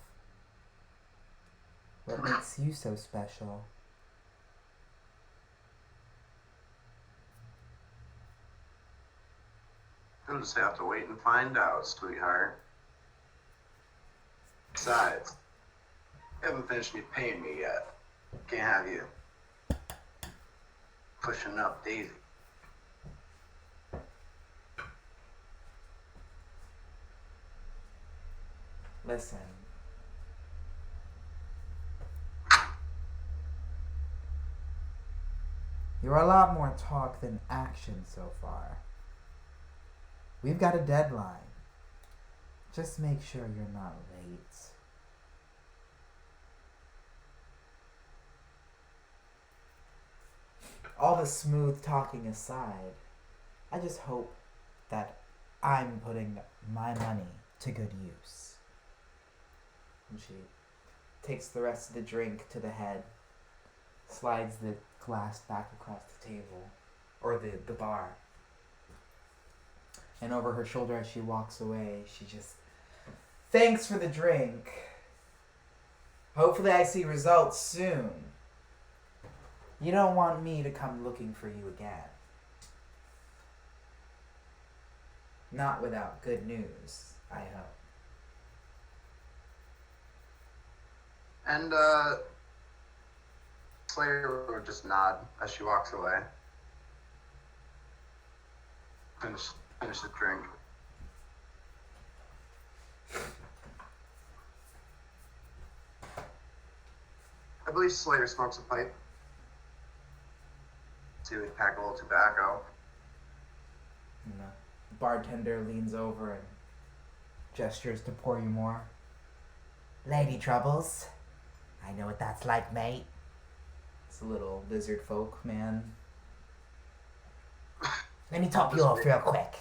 What makes you so special? You'll just have to wait and find out, sweetheart. Besides, you haven't finished paying me yet. Can't have you pushing up Daisy. Listen. You're a lot more talk than action so far. We've got a deadline. Just make sure you're not late. All the smooth talking aside, I just hope that I'm putting my money to good use. And she takes the rest of the drink to the head, slides the glass back across the table, or the bar. And over her shoulder as she walks away, she just, thanks for the drink. Hopefully I see results soon. You don't want me to come looking for you again. Not without good news, I hope. And, Slayer will just nod as she walks away. Finish the drink. I believe Slayer smokes a pipe. So we pack a little tobacco. And the bartender leans over and gestures to pour you more. Lady troubles. I know what that's like, mate. It's a little lizard folk, man. Let me top you off real quick.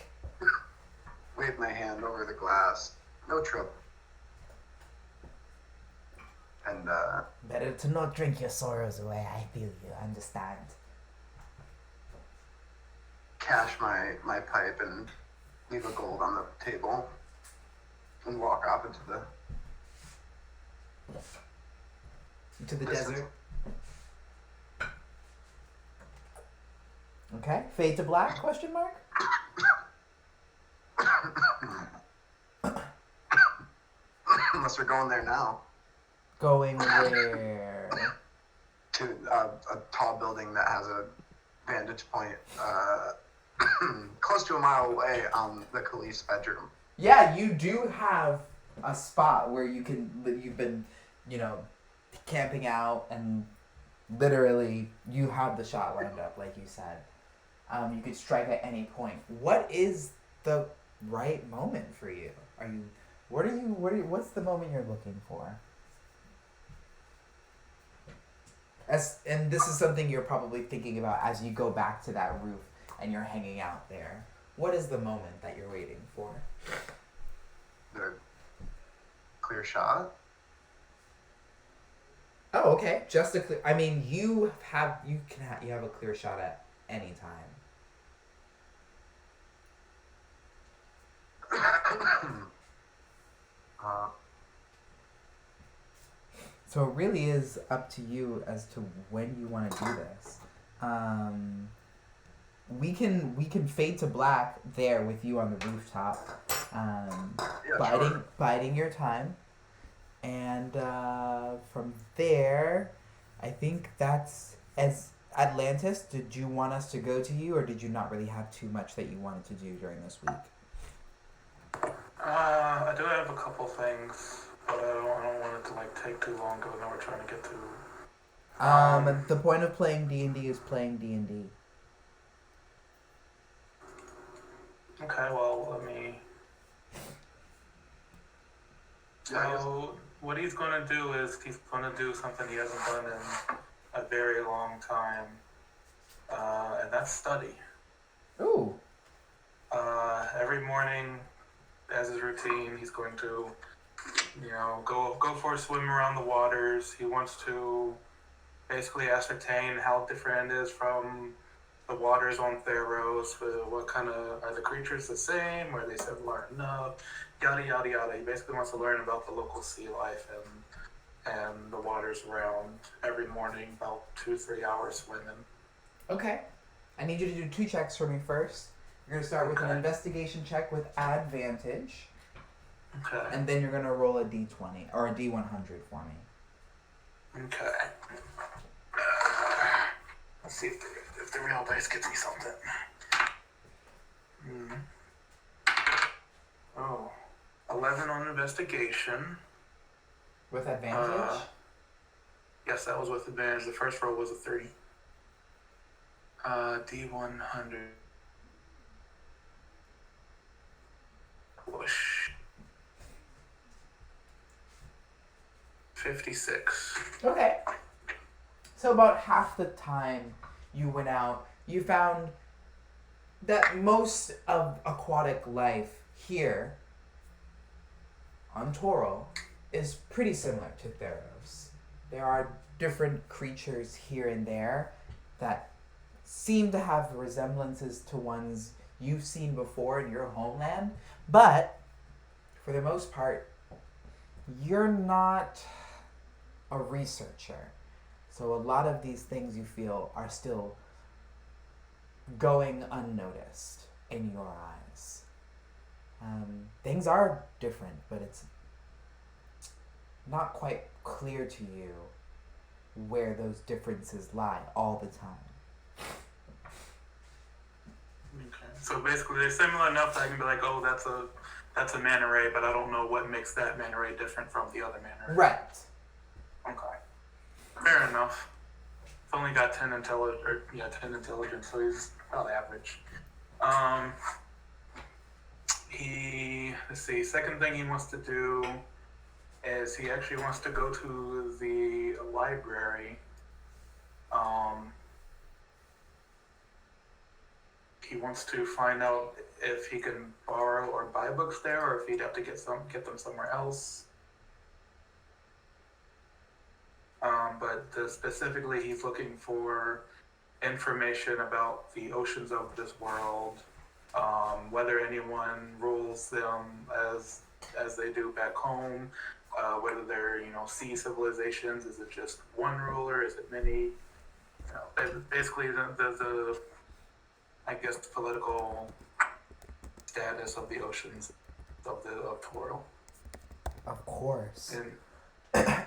Wave my hand over the glass. No trouble. And, Better to not drink your sorrows away, I feel you, understand. cash my pipe and leave a gold on the table and walk off into the distance. desert. Okay. Fade to black? Question mark. Unless we're going there now. Going where? To a tall building that has a vantage point close to a mile away on the Khalif's bedroom. Yeah, you do have a spot where you've been, camping out, and literally you have the shot lined up, like you said. You could strike at any point. What is the right moment for you? What's the moment you're looking for? And this is something you're probably thinking about as you go back to that roof and you're hanging out there. What is the moment that you're waiting for? The clear shot. Oh, okay. Just a clear. I mean, you have a clear shot at any time. So it really is up to you as to when you want to do this. We can fade to black there with you on the rooftop, biding your time, and from there, I think that's as Atlantis. Did you want us to go to you, or did you not really have too much that you wanted to do during this week? I do have a couple things, but I don't want it to like take too long because I know we're trying to get to. The point of playing D&D is playing D&D. Okay, well, let me. So what he's gonna do is he's gonna do something he hasn't done in a very long time, and that's study. Ooh. Every morning, as his routine, he's going to, go for a swim around the waters. He wants to basically ascertain how different it is from the waters on Theros. What kind of are the creatures the same? Are they similar enough? Yada yada yada. He basically wants to learn about the local sea life and the waters around every morning, about 2-3 hours swimming. Okay. I need you to do 2 checks for me first. You're gonna start with an investigation check with advantage. Okay. And then you're gonna roll a d20 or a d100 for me. Okay. Let's see if the real dice gets me something. Oh, 11 on investigation. With advantage? Yes, that was with advantage. The first roll was a 3. D100. Push. 56. Okay. So about half the time you went out, you found that most of aquatic life here on Toro is pretty similar to Theros. There are different creatures here and there that seem to have resemblances to ones you've seen before in your homeland, but for the most part, you're not a researcher. So a lot of these things you feel are still going unnoticed in your eyes. Things are different, but it's not quite clear to you where those differences lie all the time. Okay. So basically, they're similar enough that I can be like, oh, that's a manta ray, but I don't know what makes that manta ray different from the other manta ray. Right. Okay. Fair enough. He's only got 10 intelligence, so he's about average. Let's see, second thing he wants to do is he actually wants to go to the library. He wants to find out if he can borrow or buy books there, or if he'd have to get them somewhere else. But specifically, he's looking for information about the oceans of this world, whether anyone rules them as they do back home, whether they're sea civilizations. Is it just one ruler? Is it many? Basically the I guess political status of the oceans of Toro. Of course. And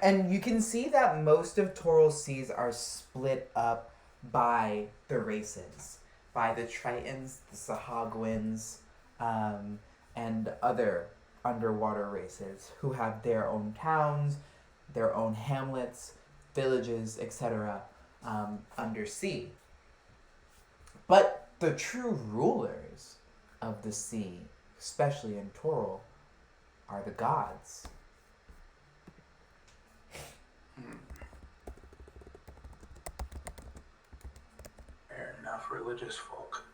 And you can see that most of Toro's seas are split up by the races, by the Tritons, the Sahagwins, and other underwater races who have their own towns, their own hamlets, villages, etc. Undersea. But the true rulers of the sea, especially in Toro, are the gods. Fair enough, religious folk.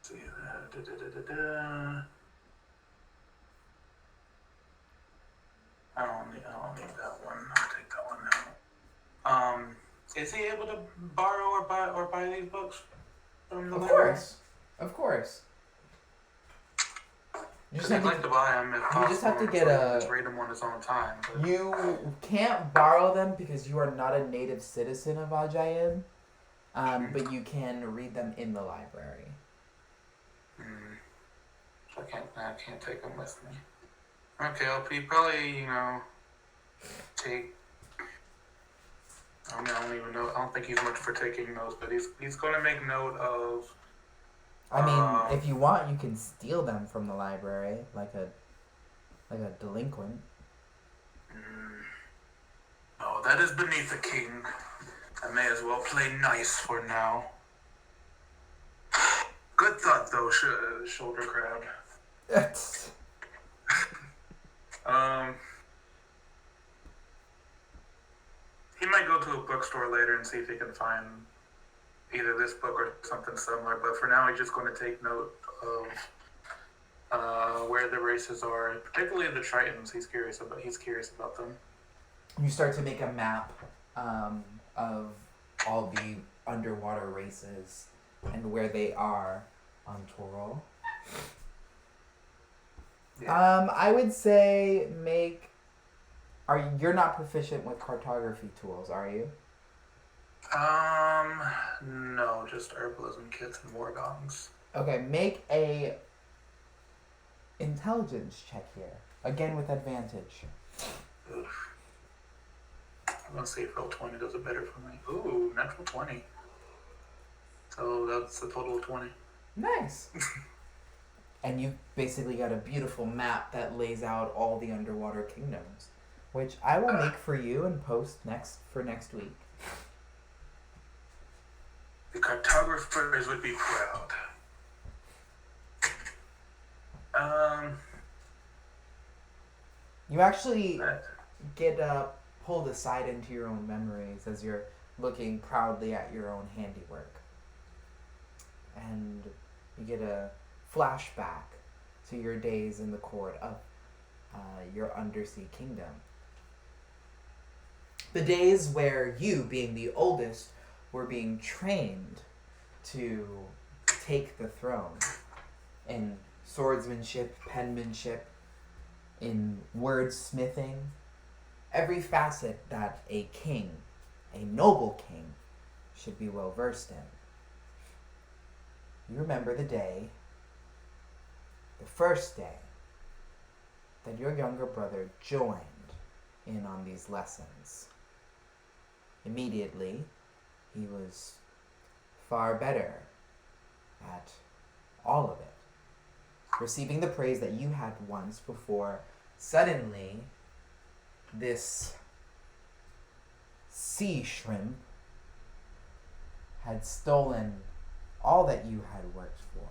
See, I don't need that one. I'll take that one now. Is he able to borrow or buy these books from the Of library? course. Of course. You just I'd have to like to buy them if possible. you just have to get so he can a- just read them on his own time. But You can't borrow them because you are not a native citizen of Ajaib, but you can read them in the library. So I can't take them with me. Okay, I'll probably take. I don't even know. I don't think he's much for taking notes, but he's going to make note of. I mean, if you want, you can steal them from the library, like a delinquent. Oh, that is beneath the king. I may as well play nice for now. Good thought, though, shoulder crab. He might go to a bookstore later and see if he can find either this book or something similar. But for now, he's just going to take note of where the races are, particularly the Tritons. He's curious about them. You start to make a map of all the underwater races and where they are on Torol. Yeah. I would say you're not proficient with cartography tools, are you? No, just herbalism kits and war gongs. Okay, make a intelligence check here. Again with advantage. Oof. I'm gonna see if roll 20 does it better for me. Ooh, natural 20. So that's a total of 20. Nice. And you've basically got a beautiful map that lays out all the underwater kingdoms, which I will make for you and post next week. The cartographers would be proud. You actually That, get pulled aside into your own memories as you're looking proudly at your own handiwork. And you get a flashback to your days in the court of your undersea kingdom. The days where you, being the oldest, were being trained to take the throne in swordsmanship, penmanship, in wordsmithing, every facet that a king, a noble king, should be well versed in. You remember the day, the first day, that your younger brother joined in on these lessons. Immediately, he was far better at all of it, receiving the praise that you had once before suddenly this sea shrimp had stolen all that you had worked for.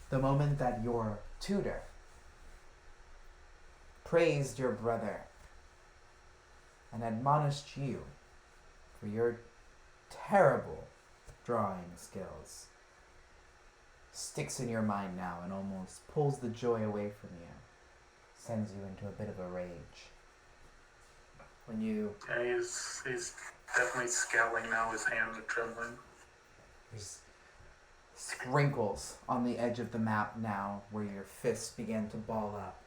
The moment that your tutor praised your brother and admonished you for your terrible drawing skills sticks in your mind now and almost pulls the joy away from you, sends you into a bit of a rage. When you yeah, he's definitely scowling now. His hands are trembling. There's sprinkles on the edge of the map now where your fists begin to ball up.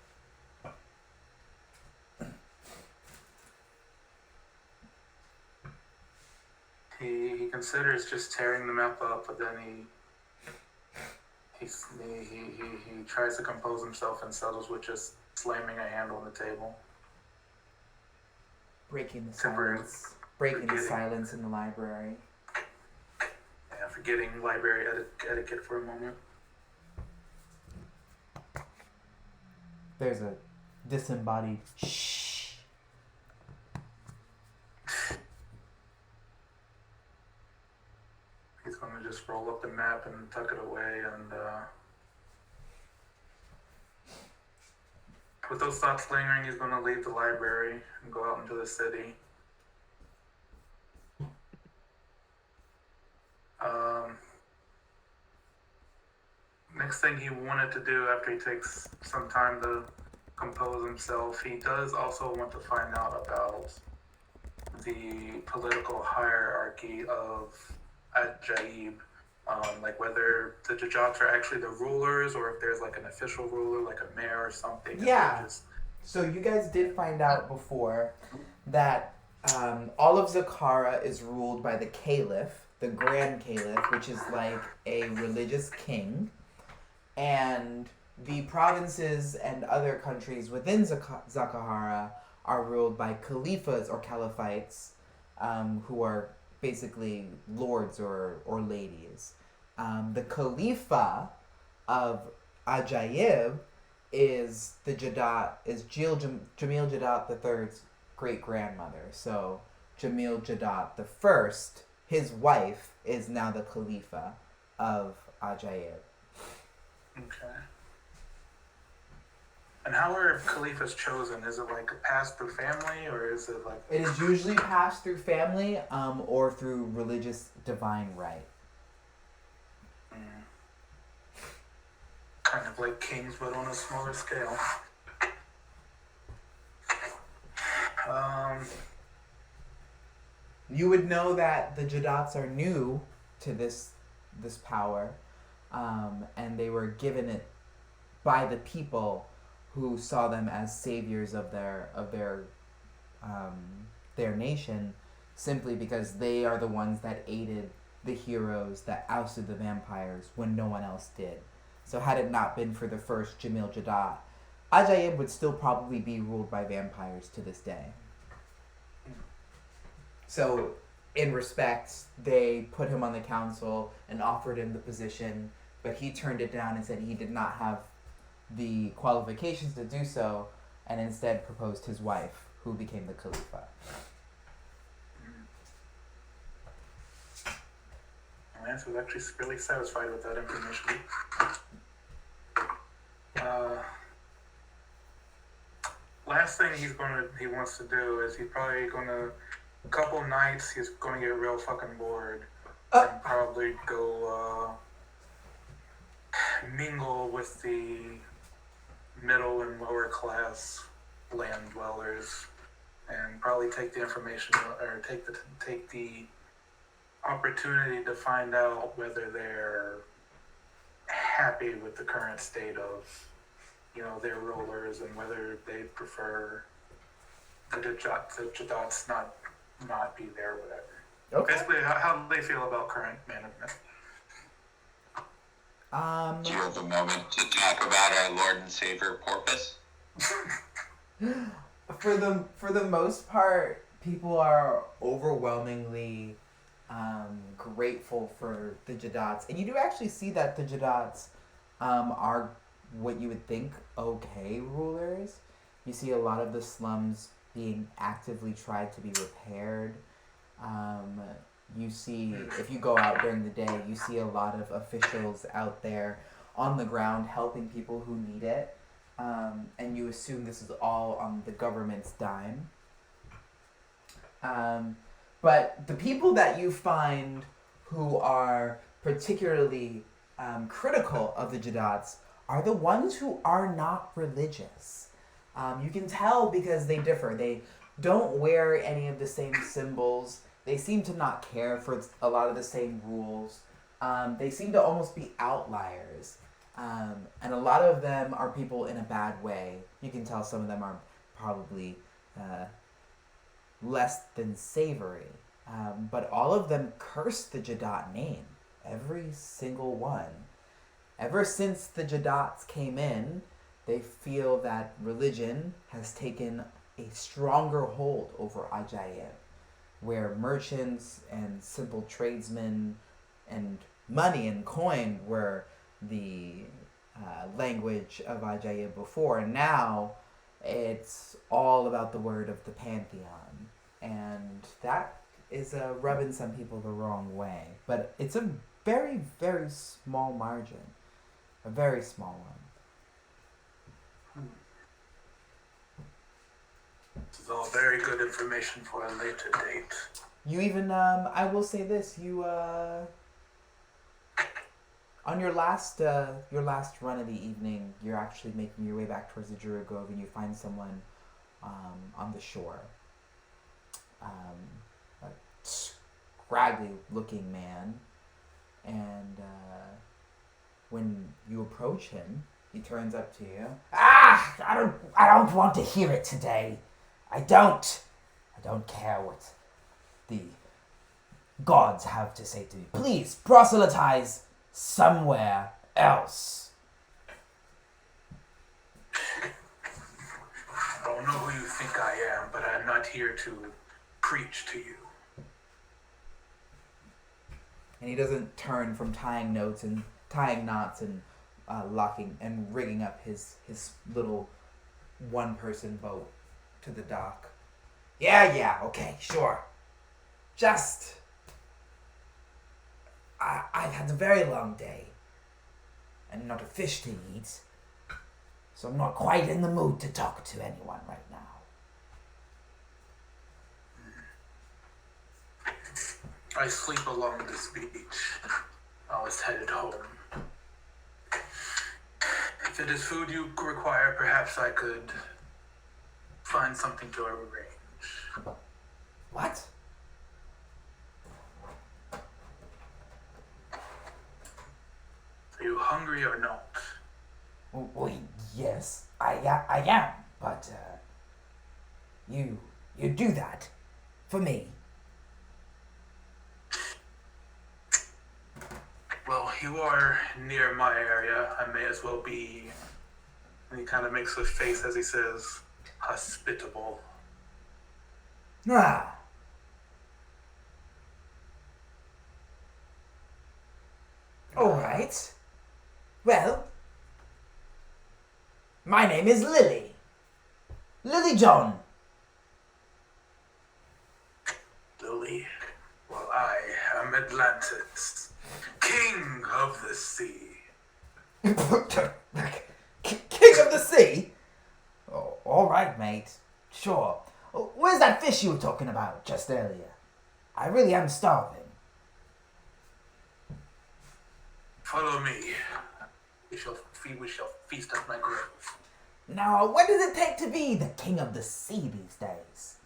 He considers just tearing the map up, but then he tries to compose himself and settles with just slamming a hand on the table. Breaking the Temporarily silence. Breaking the forgetting. silence in the library. Yeah, forgetting library etiquette for a moment. There's a disembodied shh. He's going to just roll up the map and tuck it away, and with those thoughts lingering, he's going to leave the library and go out into the city. Next thing he wanted to do after he takes some time to compose himself, he does also want to find out about the political hierarchy of Ajaib Like whether the Jajats are actually the rulers or if there's like an official ruler, like a mayor or something. And Yeah. they're just So you guys did find out before that all of Zakara is ruled by the Caliph, the Grand Caliph, which is like a religious king, and the provinces and other countries within Zakahara are ruled by Caliphas or Caliphites, who are basically lords or ladies. The Khalifa of Ajaib is the Jadat is Jamil Jadat the Third's great grandmother. So Jamil Jadat the First, his wife, is now the Khalifa of Ajaib. okay. And how are Caliphas chosen? Is it like passed through family or is it like It is usually passed through family or through religious divine right. kind of like kings but on a smaller scale? You would know that the Jadats are new to this power, and they were given it by the people who saw them as saviors of their nation, simply because they are the ones that aided the heroes that ousted the vampires when no one else did. So had it not been for the first Jamil Jadad, Ajaib would still probably be ruled by vampires to this day. So, in respect, they put him on the council and offered him the position, but he turned it down and said he did not have the qualifications to do so, and instead proposed his wife, who became the Khalifa. Lance was actually really satisfied with that information. Last thing he wants to do is he's probably gonna, a couple nights he's gonna get real fucking bored and probably go mingle with the middle and lower class land dwellers and probably take the information or take the opportunity to find out whether they're happy with the current state of, their rulers and whether they prefer the Jadats not be there, whatever. Okay. Basically, how do they feel about current management? Do you have a moment to talk about our Lord and Savior Porpoise? For the most part, people are overwhelmingly grateful for the Jadats, and you do actually see that the Jadats are what you would think okay rulers. You see a lot of the slums being actively tried to be repaired. You see, if you go out during the day, you see a lot of officials out there on the ground helping people who need it. And you assume this is all on the government's dime. But the people that you find who are particularly critical of the Jadats are the ones who are not religious. You can tell because they differ. They don't wear any of the same symbols. They seem to not care for a lot of the same rules. They seem to almost be outliers. And a lot of them are people in a bad way. You can tell some of them are probably less than savory. But all of them curse the Jadat name. Every single one. Ever since the Jadats came in, they feel that religion has taken a stronger hold over Ajaib, where merchants and simple tradesmen and money and coin were the language of Ajaib before, and now it's all about the word of the Pantheon, and that is rubbing some people the wrong way. But it's a very, very small margin, a very small one. This is all very good information for a later date. You even, I will say this, you, on your last run of the evening, you're actually making your way back towards the Druid Grove and you find someone, on the shore. A scraggly looking man, And when you approach him, he turns up to you. Ah, I don't want to hear it today. I don't care what the gods have to say to me. Please proselytize somewhere else. I don't know who you think I am, but I'm not here to preach to you. And he doesn't turn from tying knots and locking and rigging up his little one-person boat to the dock. Yeah, okay, sure. Just, I've had a very long day, and not a fish to eat, so I'm not quite in the mood to talk to anyone right now. I sleep along this beach. I was headed home. If it is food you require, perhaps I could find something to arrange. What? Are you hungry or not? Well, yes, I am, but you do that for me. Well, you are near my area. I may as well be. And he kind of makes a face as he says, hospitable. Ah. All right. Well, my name is Lily. Lily John. Lily. Well, I am Atlantis, king of the sea. King of the sea? Oh, all right, mate. Sure. Where's that fish you were talking about just earlier? I really am starving. Follow me. We shall feast at my grove. Now, what does it take to be the king of the sea these days?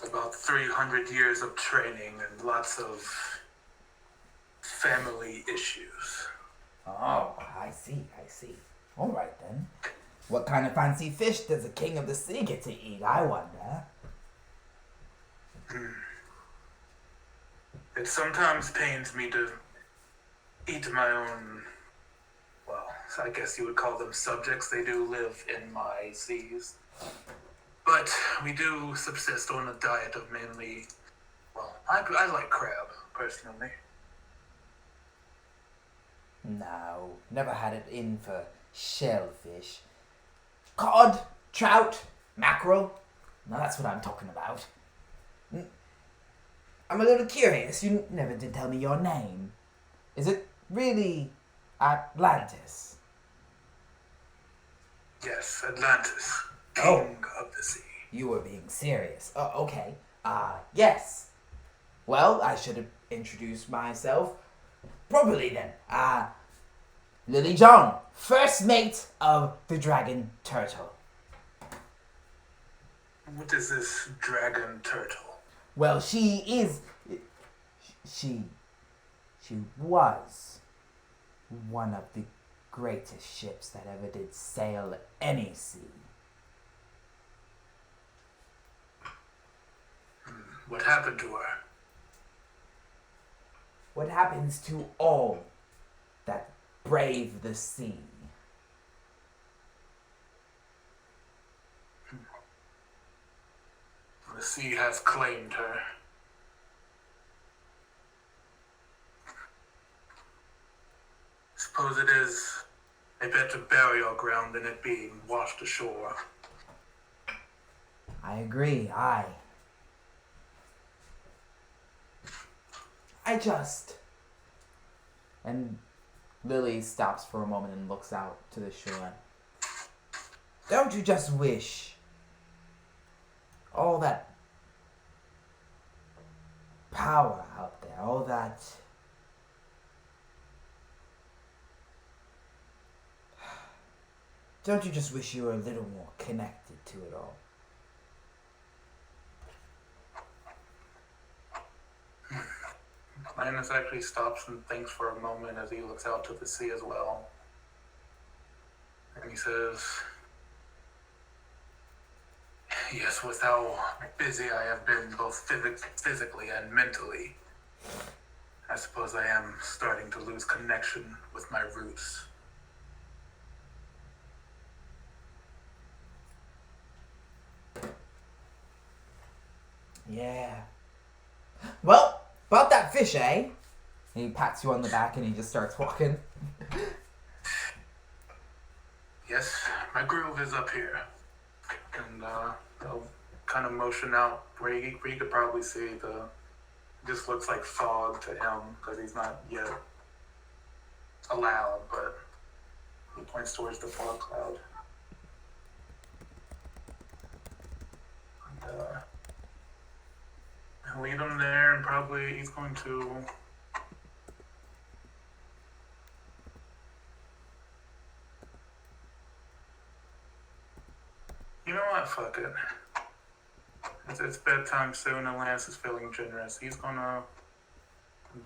About 300 years of training and lots of family issues. Oh, I see. All right, then. What kind of fancy fish does a king of the sea get to eat, I wonder? It sometimes pains me to eat my own, well, I guess you would call them subjects. They do live in my seas. But we do subsist on a diet of mainly, well, I like crab, personally. No, never had it in for shellfish. Cod, trout, mackerel. Now that's what I'm talking about. I'm a little curious. You never did tell me your name. Is it really Atlantis? Yes, Atlantis, king Oh. of the sea. You were being serious. Okay. Yes. Well, I should have introduced myself properly then. Lily John, first mate of the dragon turtle. What is this dragon turtle? Well, she was one of the greatest ships that ever did sail any sea. What happened to her? What happens to all that brave the sea? The sea has claimed her. Suppose it is a better burial ground than it being washed ashore. I agree, I just... And Lily stops for a moment and looks out to the shore. Don't you just wish all that power out there, all that... Don't you just wish you were a little more connected to it all? Linus actually stops and thinks for a moment as he looks out to the sea as well. And he says, yes, with how busy I have been both physically and mentally, I suppose I am starting to lose connection with my roots. Yeah. Well, about that fish, eh? And he pats you on the back and he just starts walking. Yes, my groove is up here. And they'll kind of motion out where you could probably see just looks like fog to him because he's not yet allowed, but he points towards the fog cloud. And lead him there, and probably he's going to. You know what? Fuck it. It's bedtime soon, and Lance is feeling generous. He's gonna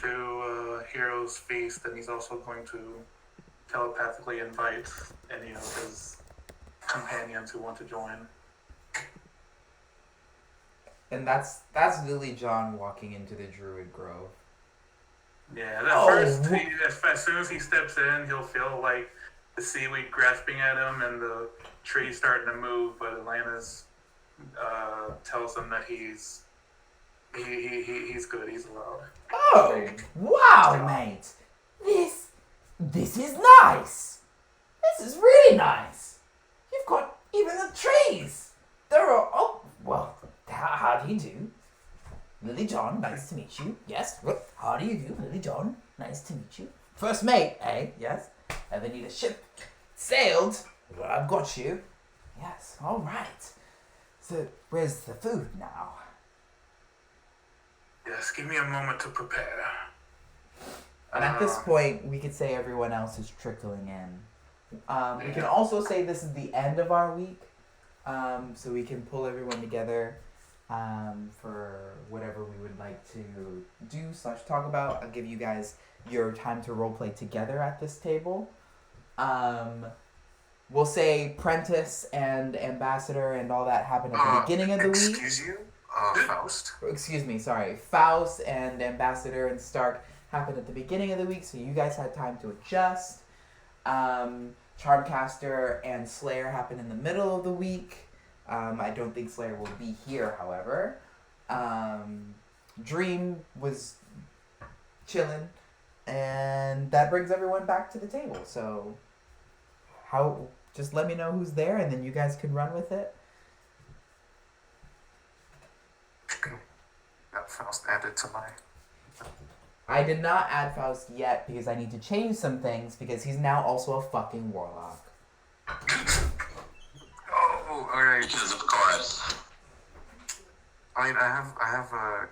do a hero's feast, and he's also going to telepathically invite any of his companions who want to join. And that's Lily John walking into the Druid Grove. Yeah, as soon as he steps in, he'll feel like the seaweed grasping at him and the tree starting to move, but Atlantis tells him that he's good, he's allowed. Oh, wow, mate. This is nice. This is really nice. You've got even the trees. There are, oh, well, how do you do? Lily John, nice to meet you. Yes, how do you do, Lily John? Nice to meet you. First mate, eh? Yes. Ever need a ship sailed? Well, I've got you. Yes, all right. So, where's the food now? Yes, give me a moment to prepare. And at this point, we could say everyone else is trickling in. We can also say this is the end of our week, so we can pull everyone together for whatever we would like to do/talk about. I'll give you guys your time to roleplay together at this table. We'll say Prentice and Ambassador and all that happened at the beginning of the week. Excuse you? Faust? Excuse me, sorry. Faust and Ambassador and Stark happened at the beginning of the week, so you guys had time to adjust. Charmcaster and Slayer happened in the middle of the week. I don't think Slayer will be here, however. Dream was chilling, and that brings everyone back to the table. So, just let me know who's there, and then you guys can run with it. Got Faust added to my... I did not add Faust yet because I need to change some things because he's now also a fucking warlock. Oh, alright. Because of course. I mean, I have a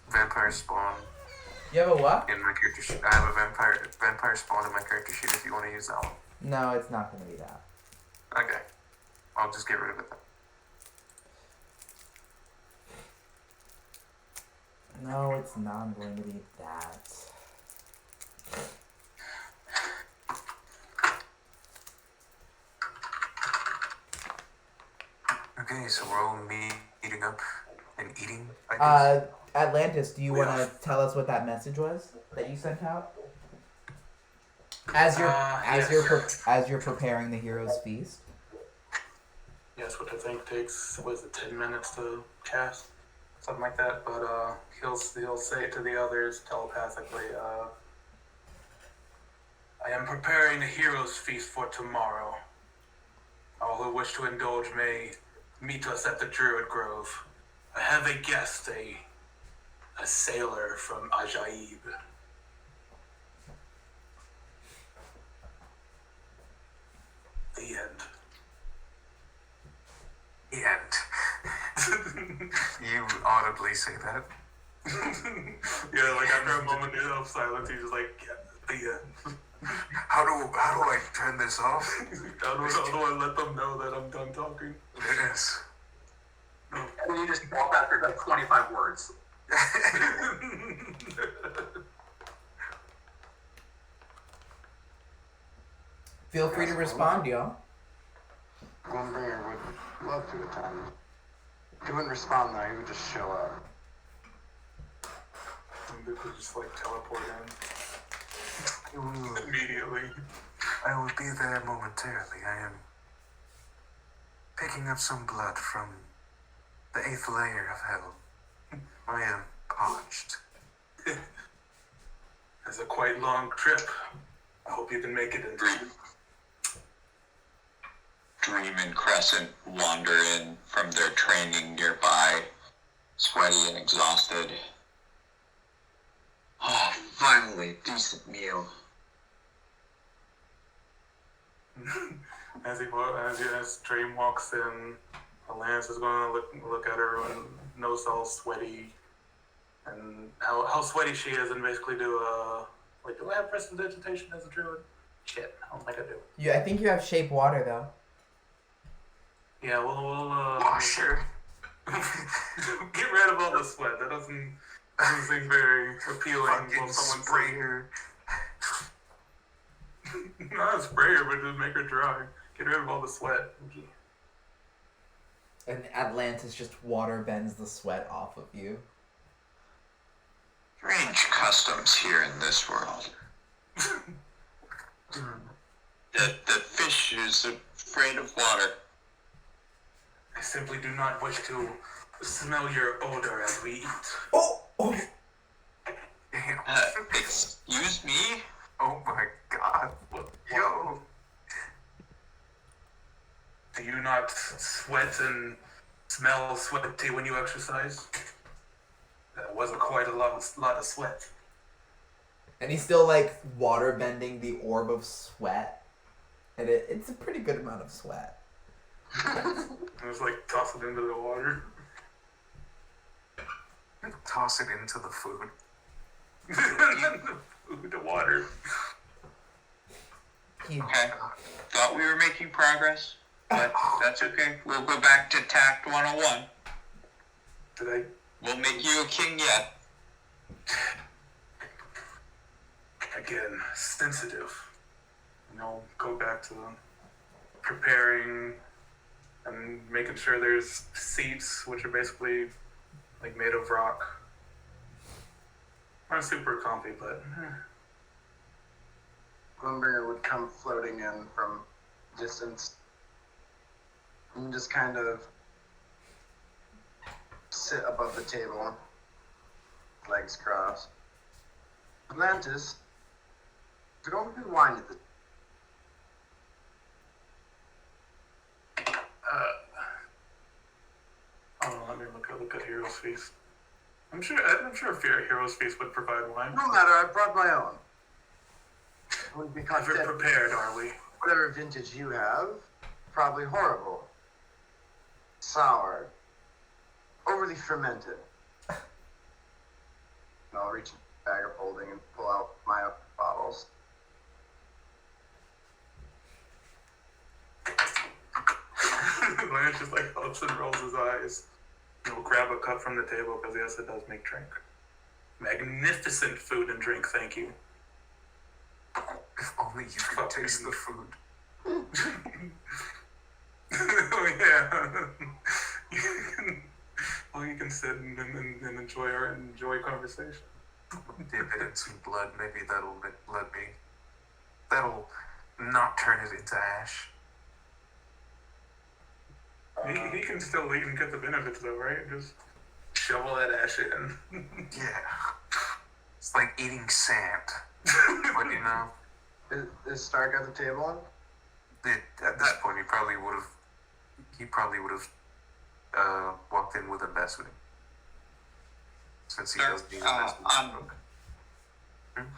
vampire spawn You have a what? in my character sheet. I have a vampire spawn in my character sheet if you want to use that one. No, it's not going to be that. Okay. I'll just get rid of it then. No, it's not going to be that. Okay, so we're all meeting up and eating, I guess. Atlantis, do you want to tell us what that message was that you sent out? As you're preparing the hero's feast. Yes, which I think takes 10 minutes to cast, something like that. But he'll say it to the others telepathically. I am preparing the hero's feast for tomorrow. All who wish to indulge may meet us at the Druid Grove. I have a guest, a sailor from Ajaib. The end. The end. You audibly say that. Yeah, like after a moment of silence, he's just like, yeah, the end. How do I turn this off? How do I let them know that I'm done talking? Yes. And then you just walk after like 25 words. Feel free to respond, y'all. Gunbringer would love to attend. He wouldn't respond though, he would just show up. And they could just like teleport in Ooh, immediately. I will be there momentarily. I am picking up some blood from the 8th layer of hell. I am parched. It's a quite long trip. I hope you can make it in time. Dream and Crescent wander in from their training nearby, sweaty and exhausted. Oh, finally, decent meal. As Dream walks in, Alliance is going to look at her and knows all sweaty and how sweaty she is, and basically do I have prestidigitation as a druid? Shit, I don't think I do. Yeah, I think you have shape water though. Yeah, we'll Sure. get rid of all the sweat. That doesn't seem very appealing. Fucking When someone sprayer. not a sprayer, but just make her dry. Get rid of all the sweat. And Atlantis just water bends the sweat off of you. Strange customs here in this world. The fish is afraid of water. I simply do not wish to smell your odor as we eat. Oh! Damn. Excuse me? Oh my god. Yo. Do you not sweat and smell sweaty when you exercise? That wasn't quite a lot of sweat. And he's still like water bending the orb of sweat. And it's a pretty good amount of sweat. It was like toss it into the water. Toss it into the food. The water. He, Okay. Thought we were making progress, but that's okay. We'll go back to Tact 101. Did We'll make you a king yet. again, sensitive. Go back to preparing and making sure there's seats, which are basically like made of rock. Not super comfy, but Gunbringer would come floating in from distance and just kind of sit above the table, legs crossed. Atlantis, could only be wine at the let me look at Hero's Feast. I'm sure Hero's Feast would provide wine. No matter, I brought my own. It would be Ever content. prepared, are we? Whatever vintage you have, probably horrible, sour, overly fermented. And I'll reach in the bag of holding and pull out my bottles. Lance just like ups and rolls his eyes. Grab a cup from the table because yes, it does make drink. Magnificent food and drink, thank you. If only you could taste the food. Oh yeah. Well, you can sit and enjoy conversation. Dip it in some blood. Maybe that'll not turn it into ash. He can still eat and get the benefits though, right? Just shovel that ash in. Yeah. It's like eating sand. But Is Stark at the table? at this point he probably would have walked in with ambassador. Since he does need ambassador.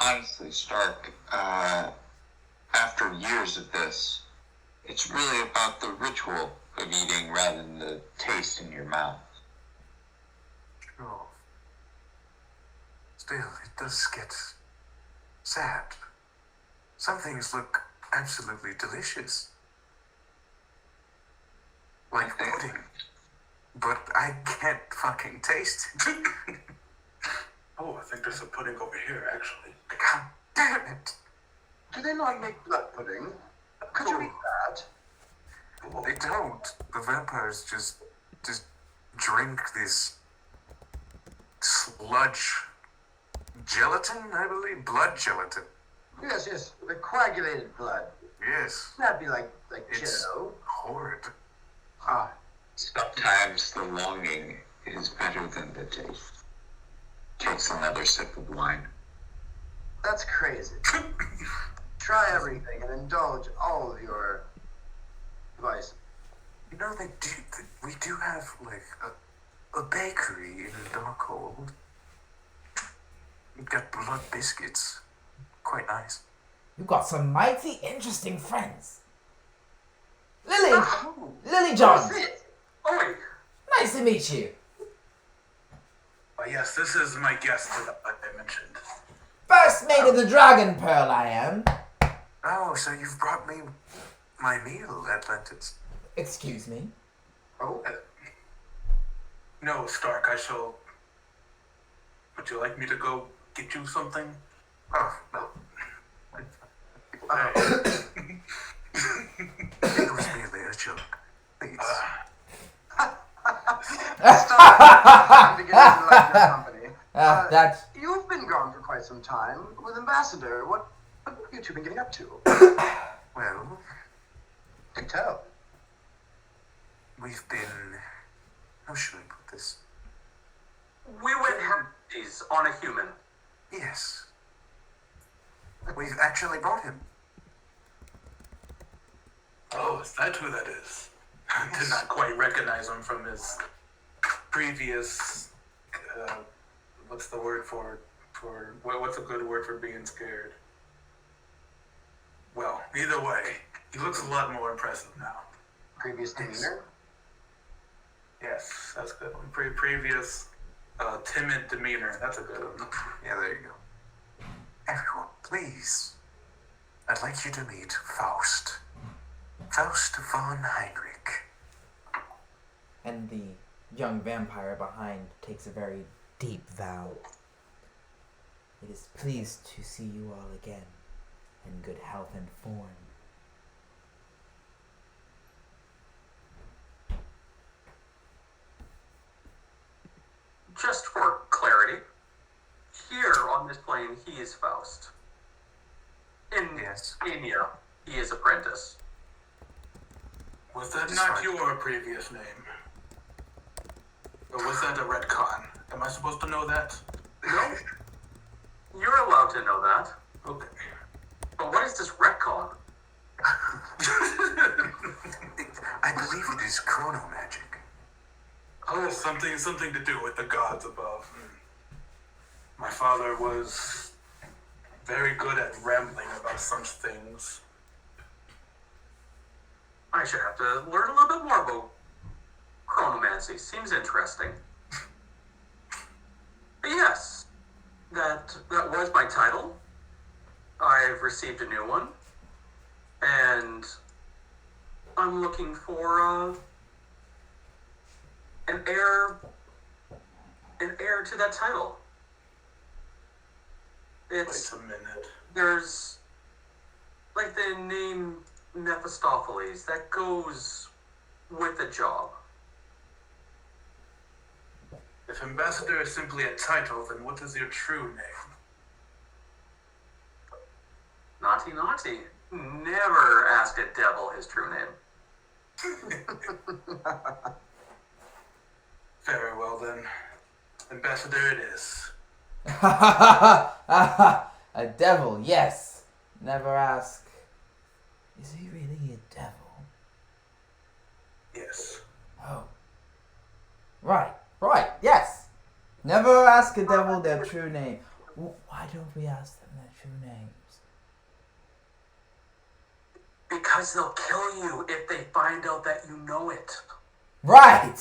Honestly, Stark, after years of this, it's really about the ritual of eating rather than the taste in your mouth. Sure. Still, it does get sad. Some things look absolutely delicious. Like pudding. but I can't fucking taste it. Oh, I think there's some pudding over here, actually. God damn it. Do they not make blood pudding? Could you eat that? They don't. The vampires just drink this sludge gelatin, I believe. Blood gelatin. Yes. The coagulated blood. Yes. That'd be like It's Jello. horrid. Ah, Sometimes the longing is better than the taste. Takes another sip of wine. that's crazy. Try everything and indulge all of your vices. You know, we do have, like, a bakery in Darkhold. We've got blood biscuits. Quite nice. You've got some mighty interesting friends. Lily! Oh, Lily John! That's it. Oi! Nice to meet you. Yes, this is my guest that I mentioned. First mate of the Dragon Pearl I am. oh, so you've brought me my meal, Atlantis. Excuse me. Oh, No, Stark, I shall... Would you like me to go get you something? Oh, no. oh. It was merely a joke. Please. I'm beginning to like your company. That's... You've been gone for quite some time with Ambassador. What have you two been getting up to? Well, Do tell. we've been... How should I put this? We went halfsies on a human. Yes. We've actually brought him. Oh, is that who that is? I did not quite recognize him from his previous... what's the word what's a good word for being scared? Well, either way, he looks a lot more impressive now. Previous demeanor? Yes, that's a good one. Previous timid demeanor. That's a good one. Yeah, there you go. Everyone, please. I'd like you to meet Faust. Faust von Heinrich. And the young vampire behind takes a very deep vow. It is pleased to see you all again, in good health and form. Just for clarity, here on this plane, he is Faust. In Yes. Enya, he is Apprentice. Was that It's not fine. your previous name? Or was that a retcon? Am I supposed to know that? No, you're allowed to know that. Okay. But what is this retcon? I believe it is chrono magic. Oh, something to do with the gods above. My father was very good at rambling about such things. I should have to learn a little bit more about chronomancy. Seems interesting. But yes, that was my title. I've received a new one, and I'm looking for an heir to that title. Wait It's a minute. there's like the name Mephistopheles that goes with the job. If ambassador is simply a title, then what is your true name? Naughty, naughty. Never ask a devil his true name. Very well then. Ambassador it is. A devil, yes. Never ask, is he really a devil? Yes. Oh. Right, yes. Never ask a devil their true name. Why don't we ask them their true names? Because they'll kill you if they find out that you know it. Right!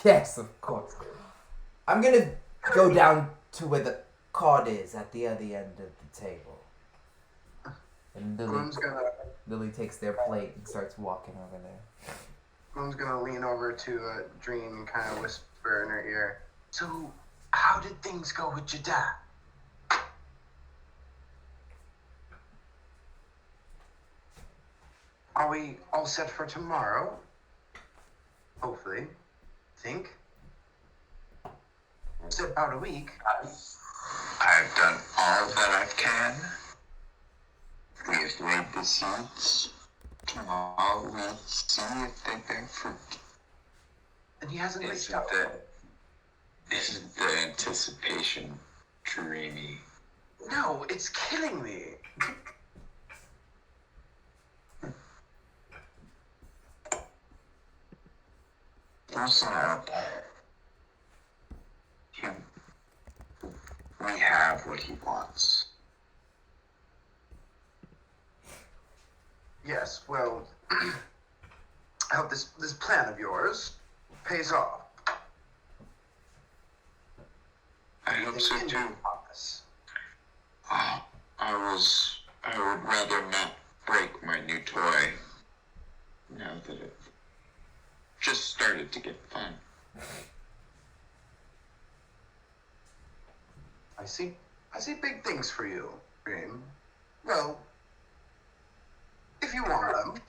Yes, of course. I'm gonna go down to where the card is at the other end of the table. And Bloom's gonna Lily takes their plate and starts walking over there. Moon's gonna lean over to Dream and kind of whisper in her ear. So, how did things go with your dad? Are we all set for tomorrow? Hopefully. Think. It's about a week. I've done all that I can. We have laid the seeds. Tomorrow we'll see if they bear fruit. And he hasn't reached out. Isn't the anticipation dreamy? No, it's killing me. Listen up. We have what he wants. Yes, well, I hope this plan of yours pays off. I hope so too. I would rather not break my new toy now that it just started to get fun. I see big things for you, Dream. Well, if you want them.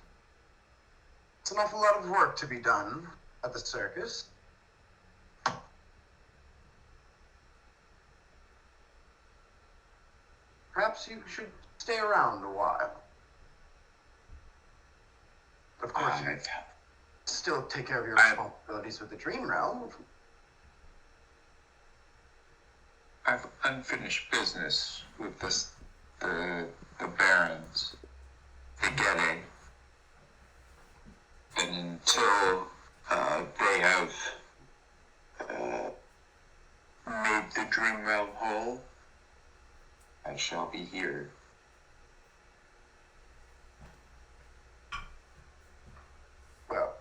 It's an awful lot of work to be done at the circus. Perhaps you should stay around a while. Of course, you still take care of your responsibilities with the Dream Realm. I've unfinished business with the barons, the Gede, and until they have made the Dream Realm whole, I shall be here. Well,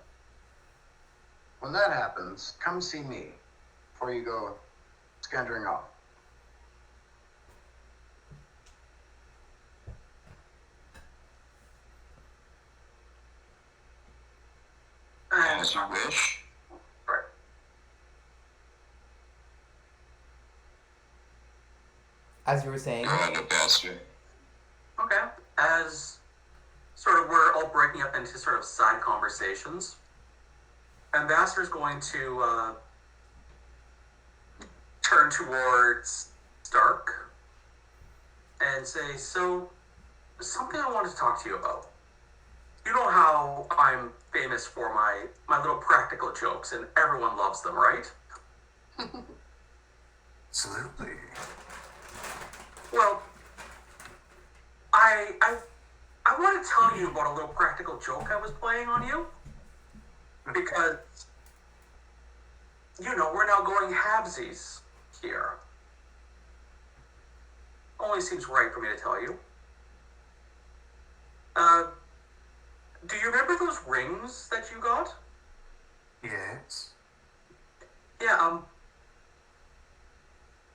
when that happens, come see me before you go scantering off. As you wish. Right. As you were saying, Go ahead, Ambassador. Okay. As sort of we're all breaking up into sort of side conversations, Ambassador's going to turn towards Stark and say, so, something I wanted to talk to you about. You know how I'm famous for my little practical jokes, and everyone loves them, right? Absolutely. Well, I want to tell you about a little practical joke I was playing on you. Because, you know, we're now going halvesies here. Only seems right for me to tell you. Do you remember those rings that you got? Yes. Yeah,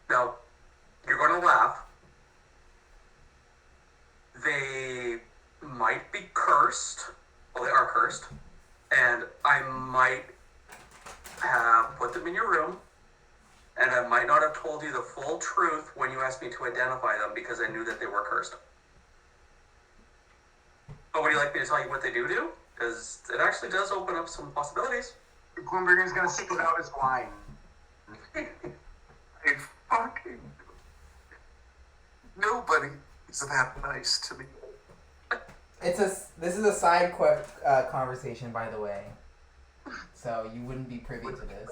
now, you're gonna laugh. They might be cursed. Well, they are cursed. And I might have put them in your room. And I might not have told you the full truth when you asked me to identify them because I knew that they were cursed. But would you like me to tell you what they do? Because it actually does open up some possibilities. Gloomberger's gonna spit out his wine. I fucking... Nobody is that nice to me. this is a side conversation, by the way. So you wouldn't be privy to this.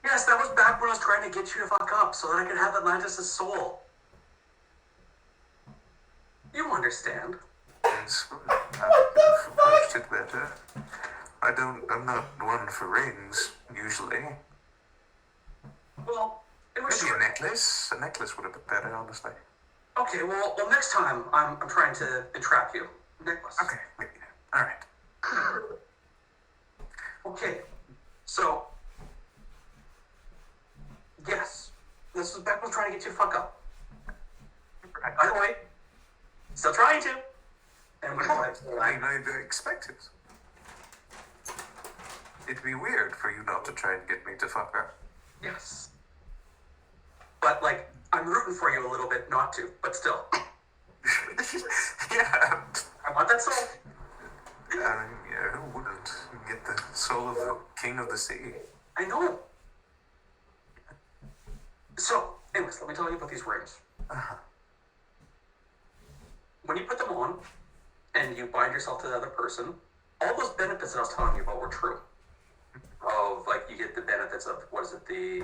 Yes, that was back when I was trying to get you to fuck up so that I could have Atlantis' soul. You understand. Yes, I could have approached it better. I'm not one for rings, usually. Well, it was Maybe a necklace. A necklace would have been better, honestly. Okay, well, next time I'm trying to entrap you. Necklace. Okay, maybe. Alright. Okay, so, yes, this was back when I was trying to get you to fuck up. By the way, still trying to. And we're like, I expect it. It'd be weird for you not to try and get me to fuck her. yes. But, like, I'm rooting for you a little bit not to, but still. Yeah. I want that soul. Yeah, who wouldn't get the soul of the king of the sea? I know. So, anyways, let me tell you about these rings. Uh-huh. When you put them on and you bind yourself to the other person, all those benefits that I was telling you about were true. Of, like, you get the benefits of, what is it, the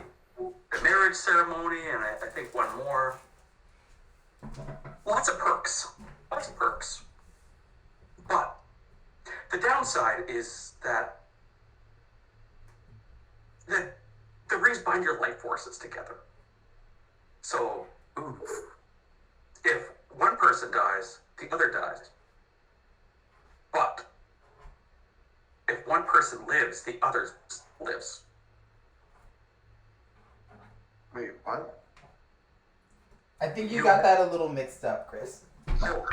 marriage ceremony, and I think one more. Lots of perks. Lots of perks. But the downside is that the rings bind your life forces together. So, if one person dies, the other dies. But if one person lives, the other lives. Wait, what? I think you got that a little mixed up, Chris. Oh,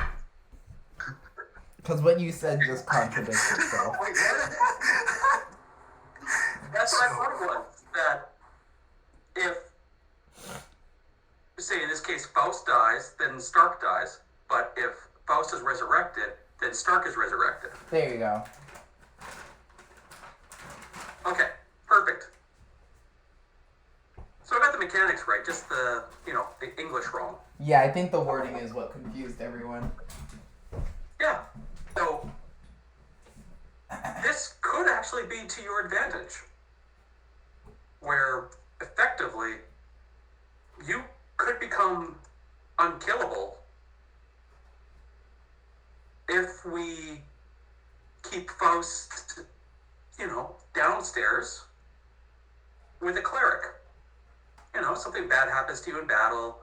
Because what you said just contradicts itself. that's what I thought it was. That if, say in this case, Faust dies, then Stark dies. But if Faust is resurrected, then Stark is resurrected. There you go. Okay, perfect. So I got the mechanics right, just the English wrong. Yeah, I think the wording is what confused everyone. Yeah. So this could actually be to your advantage, where effectively you could become unkillable if we keep Faust, downstairs with a cleric. Something bad happens to you in battle,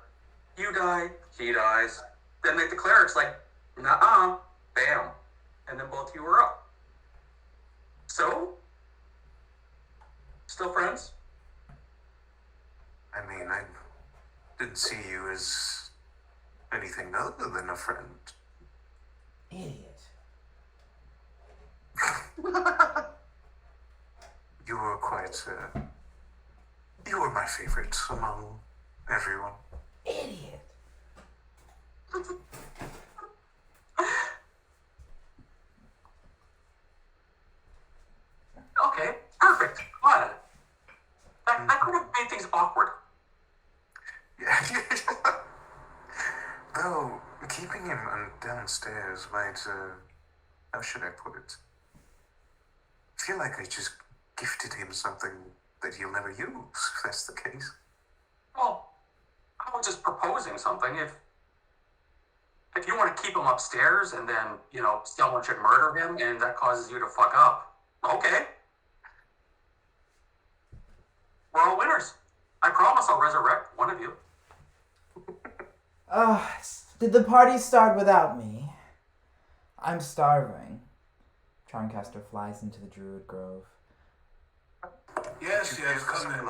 you die, he dies, then the cleric's like, nah, bam, and then both of you are up. So, still friends? I mean, I didn't see you as anything other than a friend. Idiot. You were quite, you were my favorite among everyone. Idiot. Okay, perfect. Glad. That could have made things awkward. Yeah. Though, keeping him downstairs might, how should I put it? I feel like I just gifted him something that he'll never use, if that's the case. Well, I was just proposing something. If you want to keep him upstairs and then, someone should murder him and that causes you to fuck up, okay. We're all winners. I promise I'll resurrect one of you. Did the party start without me? I'm starving. Charmcaster flies into the Druid Grove. Yes, come in.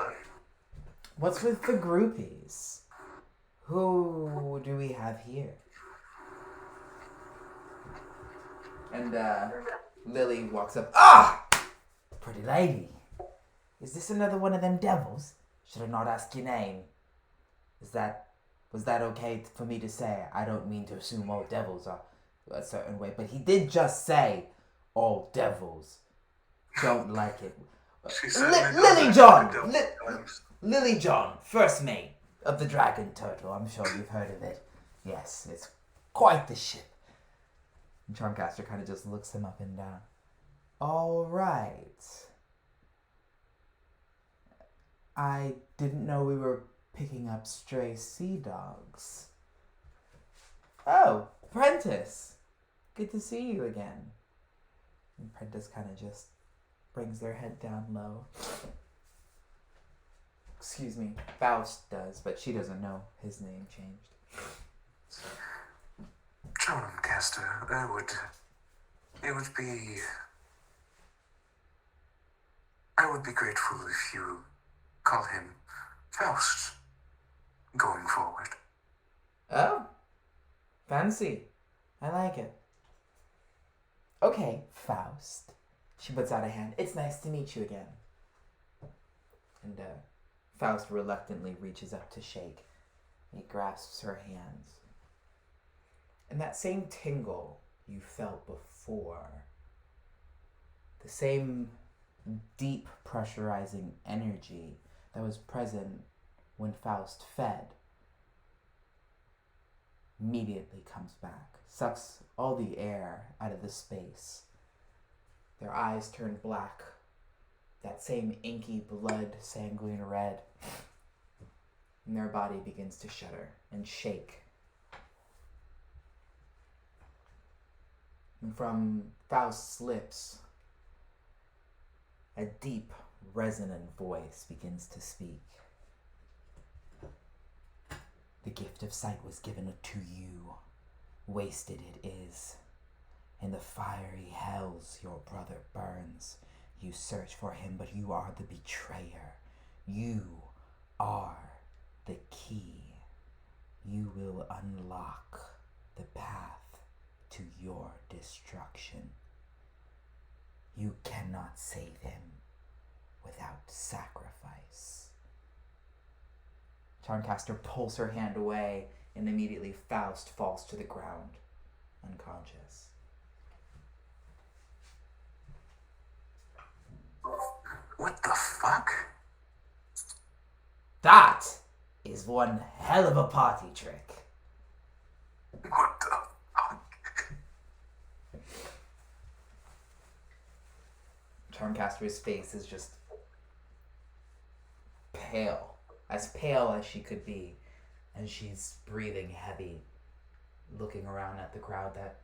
What's with the groupies? Who do we have here? And, Lily walks up. Ah! Pretty lady. Is this another one of them devils? Should I not ask your name? Was that okay for me to say? I don't mean to assume all devils are a certain way, but he did just say all devils don't like it. Lily John! Lily John, first mate of the Dragon Turtle. I'm sure you've heard of it. Yes, it's quite the ship. And Charmcaster kind of just looks him up and down. All right. I didn't know we were picking up stray sea dogs. Oh, Prentice. Good to see you again. And Prentice kind of just brings their head down low. Excuse me, Faust does, but she doesn't know his name changed. Charmcaster, I would be grateful if you call him Faust going forward. Oh, fancy. I like it. Okay, Faust. She puts out a hand. It's nice to meet you again. And Faust reluctantly reaches up to shake. He grasps her hands. And that same tingle you felt before, the same deep pressurizing energy that was present when Faust fed, immediately comes back, sucks all the air out of the space. Their eyes turn black, that same inky blood, sanguine red, and their body begins to shudder and shake. And from Faust's lips, a deep, resonant voice begins to speak. The gift of sight was given to you. Wasted it is. In the fiery hells your brother burns. You search for him, but you are the betrayer. You are the key. You will unlock the path to your destruction. You cannot save him without sacrifice. Charmcaster pulls her hand away, and immediately Faust falls to the ground, unconscious. What the fuck? That is one hell of a party trick. What the fuck? Charmcaster's face is just pale as she could be, and she's breathing heavy, looking around at the crowd that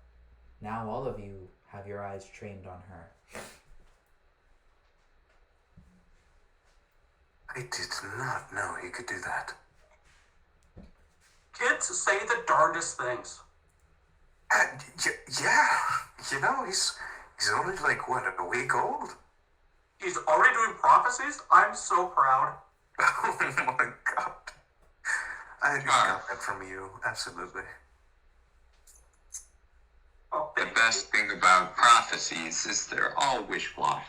now all of you have your eyes trained on her. I did not know he could do that. Kids say the darndest things. Yeah, you know, he's only like, what, a week old? He's already doing prophecies? I'm so proud. Oh my god. I got that from you, absolutely. Oh, The best thing about prophecies is they're all wish-wash.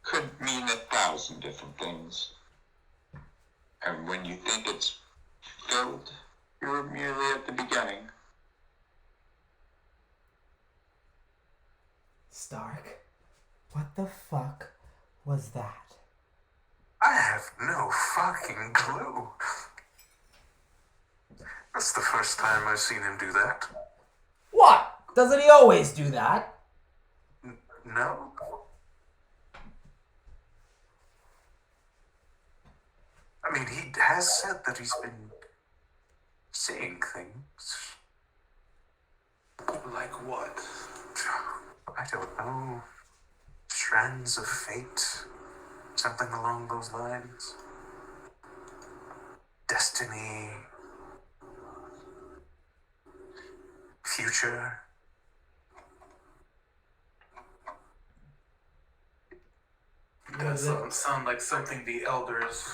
Could mean 1,000 different things. And when you think it's filled, you're merely at the beginning. Stark, what the fuck was that? I have no fucking clue. That's the first time I've seen him do that. What? Doesn't he always do that? No? I mean, he has said that he's been seeing things. Like what? I don't know. Strands of fate? Something along those lines? Destiny? Future? Does sound like something the elders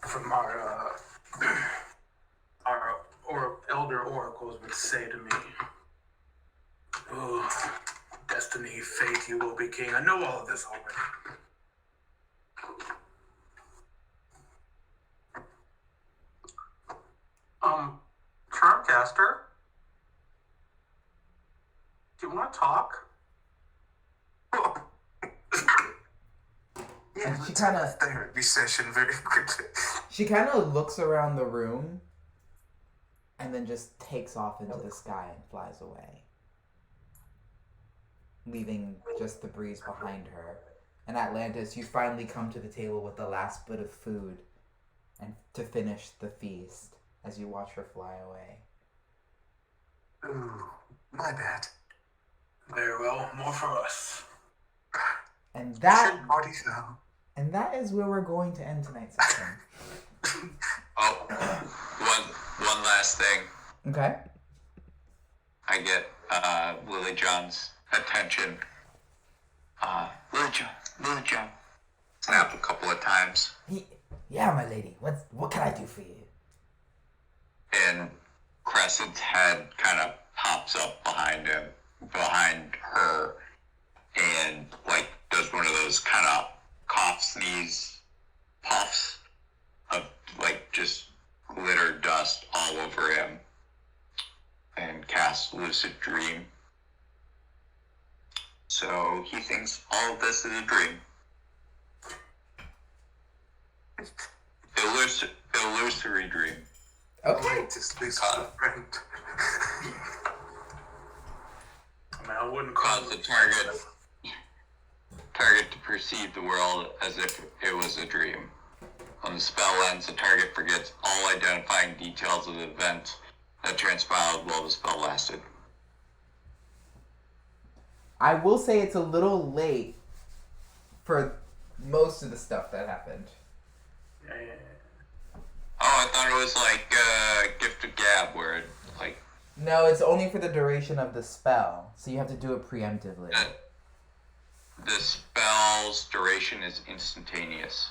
from our elder oracles would say to me. Oh, destiny, fate, you will be king. I know all of this already. Charmcaster? Do you want to talk? Yeah, And she let's kinda- have a therapy session very quickly. She kind of looks around the room and then just takes off into the sky and flies away, leaving just the breeze behind her. And Atlantis, you finally come to the table with the last bit of food and to finish the feast as you watch her fly away. Ooh, my bad. Very well, more for us. And Should that parties now. is where we're going to end tonight's session. Oh, one last thing. Okay. I get Lily John's attention. Lily John. Snap a couple of times. Yeah, my lady. What can I do for you? And Crescent's head kind of pops up behind him. behind her and like does one of those kind of cough sneeze puffs of like just glitter dust all over him and casts lucid dream. So he thinks all of this is a dream. Illusory dream. Okay. Just this friend. I mean, I wouldn't call Cause it the target to perceive the world as if it was a dream. When the spell ends, the target forgets all identifying details of the events that transpired while the spell lasted. I will say it's a little late for most of the stuff that happened. Yeah. Oh, I thought it was like Gift of Gab, where it, like No, it's only for the duration of the spell, so you have to do it preemptively. the spell's duration is instantaneous.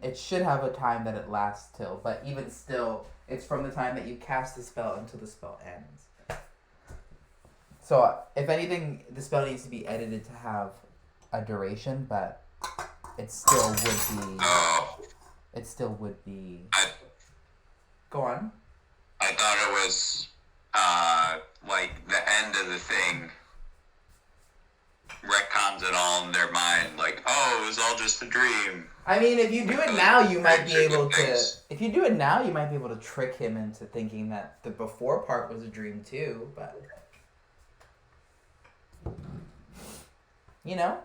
It should have a time that it lasts till, but even still, it's from the time that you cast the spell until the spell ends. So, if anything, the spell needs to be edited to have a duration, but it still would be. Oh, It still would be. I Go on. thought it was like the end of the thing retcons it all in their mind, like, oh, it was all just a dream. I mean, if you do it now, you might be able to. Things. If you do it now, you might be able to trick him into thinking that the before part was a dream too. But you know,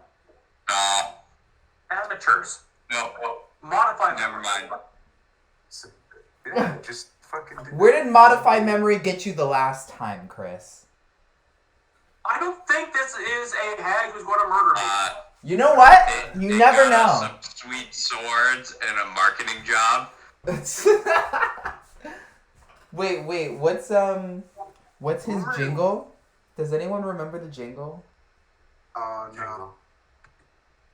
Amateurs. No, Modify never mind. So, yeah, just fucking do where it. did modify memory get you the last time, Chris? I don't think this is a hag who's going to murder me. You know what? They You never got us know. some sweet swords and a marketing job. Wait, what's his jingle? Does anyone remember the jingle? Oh no. Jingle.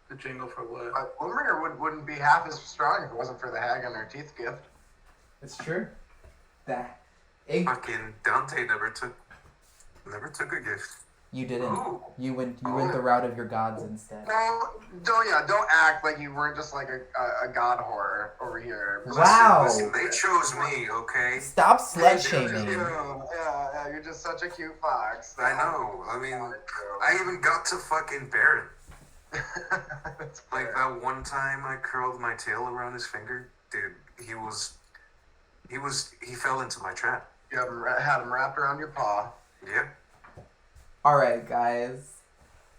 the jingle for what? Ulringer wouldn't be half as strong if it wasn't for the hag and her teeth gift. It's true. That Fucking Dante never took a gift. you didn't. Ooh. You went the route of your gods instead. No, don't act like you weren't just like a god horror over here. Wow. Listen, they chose me, okay? Stop slut You, shaming. yeah, you're just such a cute fox. I know. I mean, I even got to fucking Baron. That's Like fair. that one time I curled my tail around his finger, dude. He fell into my trap. You had him wrapped around your paw. Yeah. All right, guys.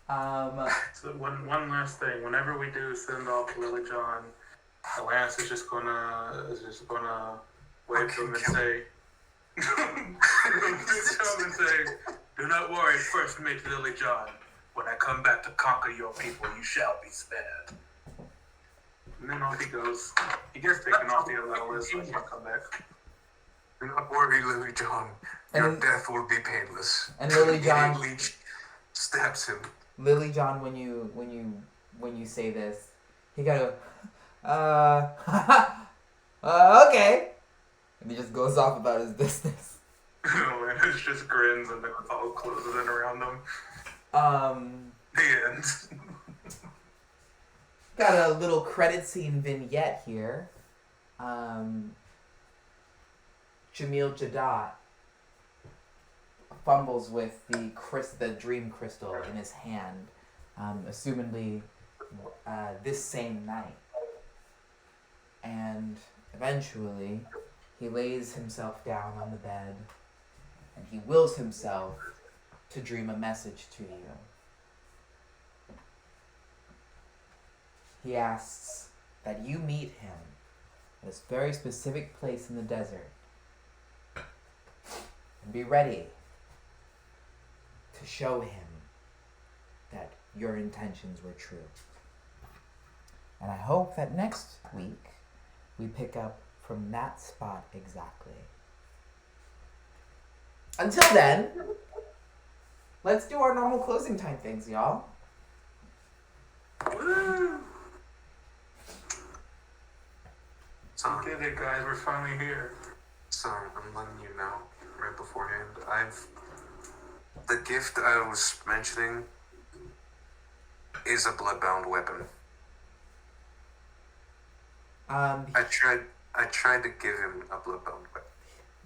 So one last thing. Whenever we do send off Lily John, Lance is just gonna wave to him and say, "Do not worry. First mate Lily John. When I come back to conquer your people, you shall be spared." And then off he goes. He gets taken off the allow list so he can come back. Do not worry, Lily John. Your And- death will be painless. And Lily John, Immediately stabs him. Lily John, when you say this, he gotta okay, and he just goes off about his business. And it just grins and the cloud closes in around them. The end. Got a little credit scene vignette here. Jamil Jadot fumbles with the dream crystal in his hand, assumedly this same night. And eventually, he lays himself down on the bed, and he wills himself to dream a message to you. He asks that you meet him at this very specific place in the desert, and be ready to show him that your intentions were true. And I hope that next week we pick up from that spot exactly. Until then, let's do our normal closing time things, y'all. Woo! Son, We did it, guys. We're finally here. I'm letting you know right beforehand. I've The gift I was mentioning is a bloodbound weapon. I tried to give him a bloodbound weapon.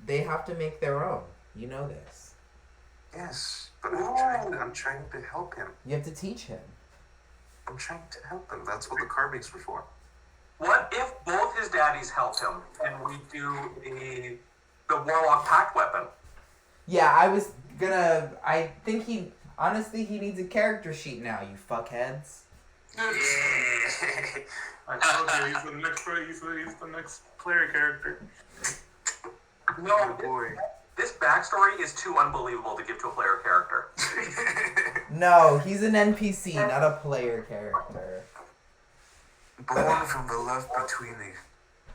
They have to make their own. You know this. Yes, but I'm trying to help him. You have to teach him. I'm trying to help him. That's what the carvings were for. What if both his daddies help him and we do the Warlock Pact weapon? Yeah, I think he needs a character sheet now, you fuckheads. I told you he's the next player character. No, Oh boy. this backstory is too unbelievable to give to a player character. No, he's an NPC, not a player character. Born from the love between the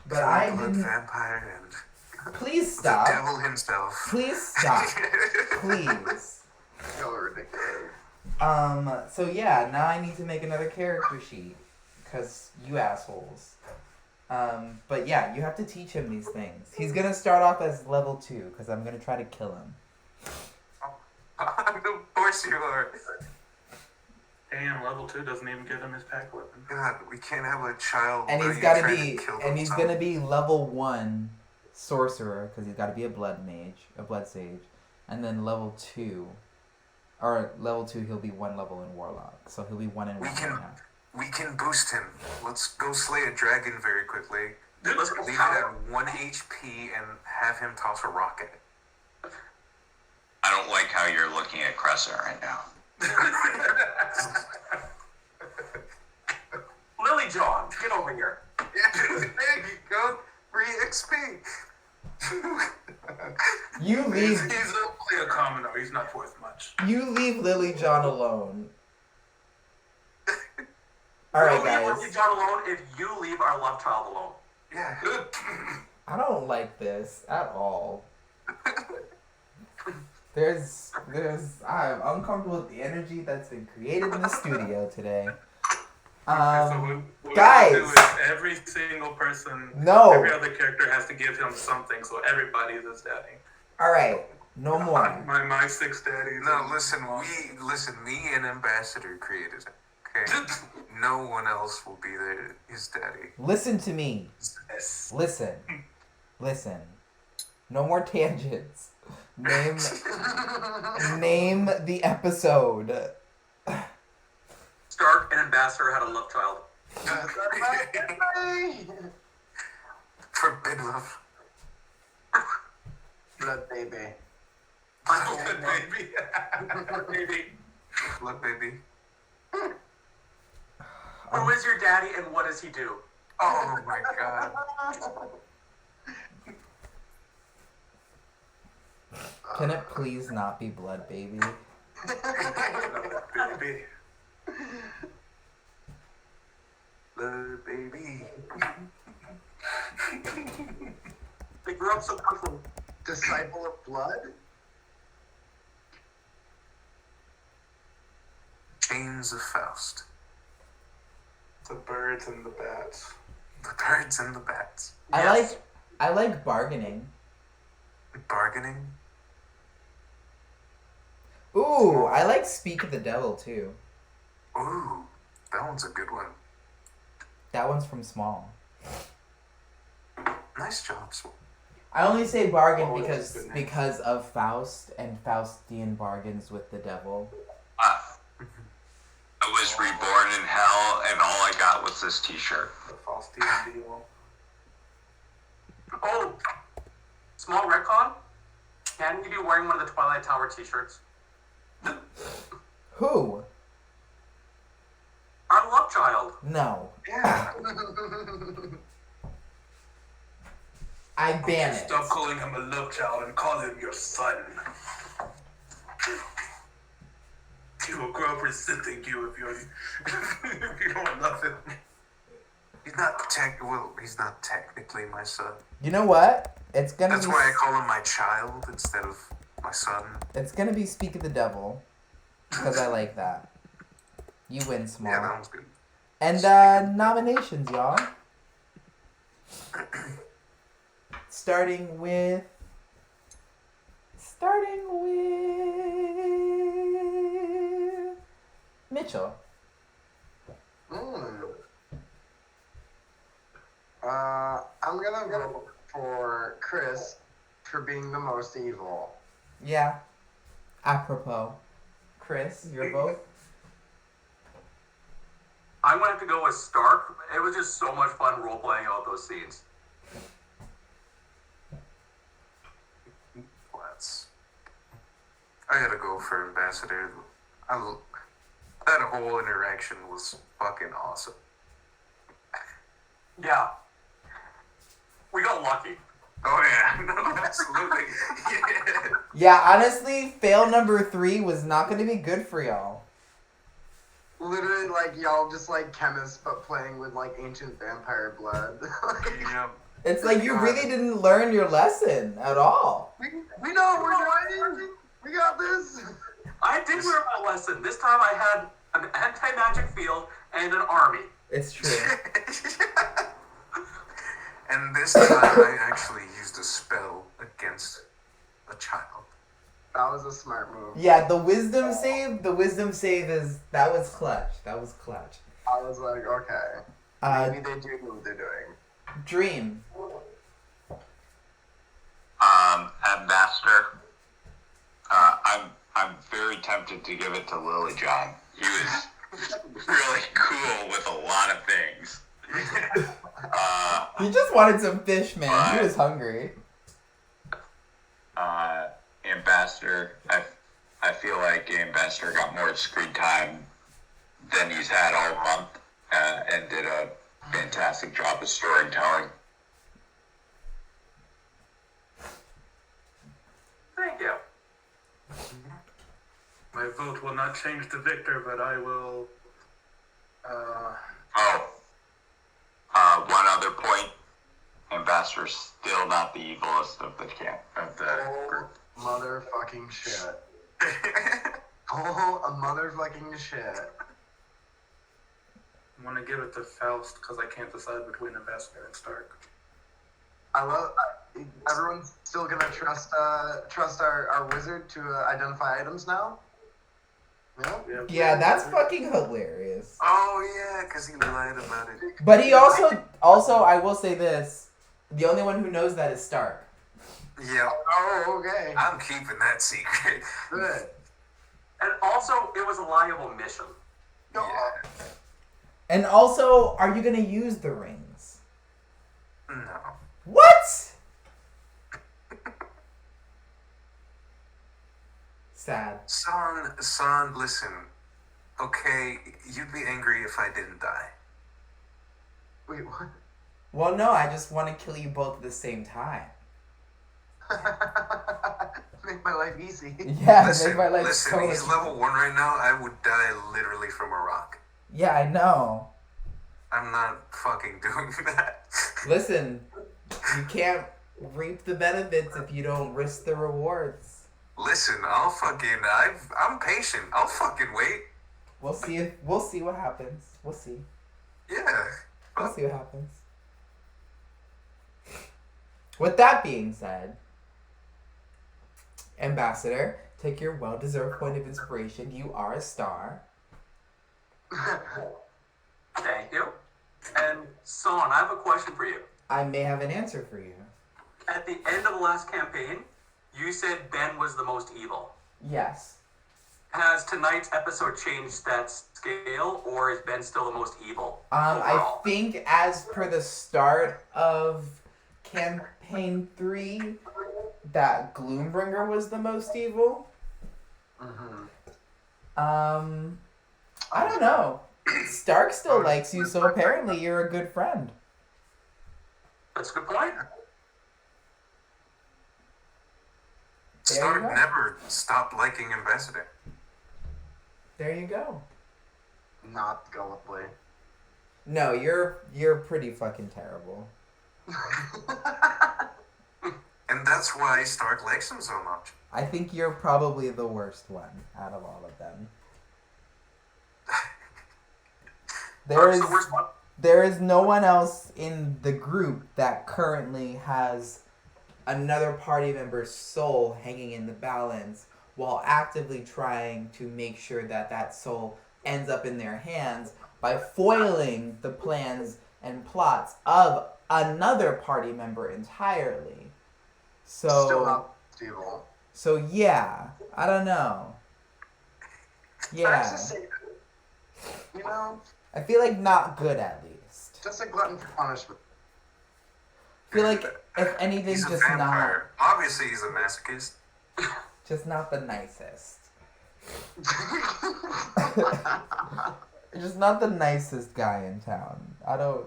But I blood didn't. vampire and Please the stop. devil himself. Please stop. Please. Y'all are ridiculous. So yeah, now I need to make another character sheet. Because you assholes. But yeah, you have to teach him these things. He's gonna start off as level 2, because I'm gonna try to kill him. Of course you are. Damn, level 2 doesn't even give him his pack weapon. God, we can't have a child. And where he's you gotta try be, to kill and he's himself. gonna be level 1 sorcerer, because he's gotta be a blood mage, a blood sage. And then level 2, or level 2 he'll be 1 level in warlock. So he'll be 1 in 1 right now. We can boost him. Let's go slay a dragon very quickly. Dude, let's go Leave it at 1 HP and have him toss a rocket. I don't like how you're looking at Crescent right now. Lily John, get over here. Yeah, there you go. Free XP. You leave, He's only a commoner. He's not worth much. you leave Lily John alone. Alright, We'll leave Lily guys. John alone if you leave our love child alone. Yeah. I don't like this at all. I'm uncomfortable with the energy that's been created in the studio today. So what guys! we do is every single person, No. every other character has to give him something, so everybody is his daddy. Alright, no more. My 6 daddies. No, listen, me and Ambassador created it. Okay? No one else will be his daddy. Listen to me. Yes. Listen. No more tangents. Name the episode. Stark and Ambassador had a love child. Forbid love. Blood baby. Blood baby. Baby, Look, baby. who is your daddy and what does he do? Oh my god. Can it please not be Blood Baby? Baby. Look, baby. They grew up so quickly. Disciple of blood? Chains of Faust. The birds and the bats. The birds and the bats. Yes. I like bargaining. Bargaining. Ooh, I like Speak of the Devil too. Ooh, that one's a good one. That one's from Small. Nice job, Swan. I only say bargain Oh, that's good name. because of Faust and Faustian bargains with the devil. I was reborn in hell, and all I got was this T-shirt. The false D&D one. Oh, small retcon. Can you be wearing one of the Twilight Tower t-shirts? Who? Our love child. No. Yeah. I ban it. Stop calling him a love child and call him your son. He will grow up resenting you if you don't love him. He's not technically my son. You know what? It's gonna That's be why I call him my child instead of my son. it's gonna be Speak of the Devil because I like that. You win, Small. Yeah, that one's good. And nominations, y'all. Starting with Starting with Mitchell. I'm gonna vote for Chris for being the most evil. Yeah. Apropos. Chris, your vote? I'm gonna have to go with Stark. It was just so much fun role playing out those scenes. I gotta go for Ambassador. That whole interaction was fucking awesome. Yeah. We got lucky. Oh yeah, no, absolutely. Yeah. Yeah, honestly, fail number 3 was not going to be good for y'all. Literally, like, y'all just like chemists, but playing with like ancient vampire blood. Yeah. It's like you really didn't learn your lesson at all. we know what we're doing. We got this. I did learn my lesson. This time I had an anti-magic field and an army. It's true. And this time I actually used a spell against a child. That was a smart move. Yeah, the wisdom save is, that was clutch. That was clutch. I was like, okay. Maybe they do know what they're doing. Dream. Ambassador. I'm very tempted to give it to Lily John. He was really cool with a lot of things. He just wanted some fish, man. He was hungry. Ambassador, I feel like Ambassador got more screen time than he's had all month, and did a fantastic job of storytelling. Thank you. My vote will not change to Victor, but I will. One other point. Ambassador's still not the evilest of the group. Motherfucking shit. Oh, a motherfucking shit. I'm gonna give it to Faust because I can't decide between Ambassador and Stark. I love. Everyone's still gonna trust our wizard to identify items now. Yeah. Yeah, that's fucking hilarious. Oh yeah, because he lied about it. But he also, I will say this, the only one who knows that is Stark. Yeah. Oh, okay. I'm keeping that secret. Good. And also, it was a liable mission. Yeah. And also, are you gonna use the rings? No. What? Sad. Son, listen. Okay, you'd be angry if I didn't die. Wait, what? Well, no, I just want to kill you both at the same time. Make my life easy. Yeah, Listen, make my life so much he's level 1 right now. I would die literally from a rock. Yeah, I know. I'm not fucking doing that. Listen, you can't reap the benefits if you don't risk the rewards. Listen, I'm patient. I'll fucking wait. We'll see what happens. We'll see. Yeah. We'll see what happens. With that being said, Ambassador, take your well-deserved point of inspiration. You are a star. Thank you. And Son, I have a question for you. I may have an answer for you. At the end of the last campaign, you said Ben was the most evil. Yes. Has tonight's episode changed that scale, or is Ben still the most evil? I overall? think as per the start of campaign 3, that Gloombringer was the most evil. I don't know. Stark still likes you, so apparently you're a good friend. That's a good point. There you Stark go. never stopped liking Ambassador. There you go. Not gallantly. No, you're pretty fucking terrible. And that's why Stark likes him so much. I think you're probably the worst one out of all of them. That's the worst one. There is no one else in the group that currently has another party member's soul hanging in the balance while actively trying to make sure that that soul ends up in their hands by foiling the plans and plots of another party member entirely. Still not evil. So yeah, I don't know. I Yeah, just say, you know, I feel like not good at least. just a glutton for punishment. I feel like if anything, He's a just not, vampire. Obviously, he's a masochist. just not the nicest. Just not the nicest guy in town. I don't.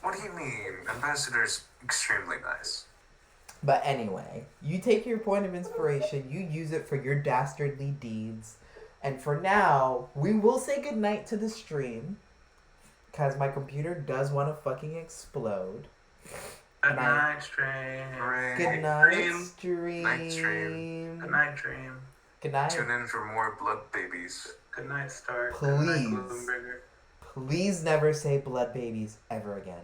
What do you mean? Ambassador's extremely nice. But anyway, you take your point of inspiration, you use it for your dastardly deeds, and for now, we will say goodnight to the stream, because my computer does want to fucking explode. Good And I- night, stream. Hooray. Good night, Dream. stream. Night stream. Good night, dream. Good night. Tune in for more blood babies. Good night, Stark. Good night, Please. Gloombringer. Please never say blood babies ever again.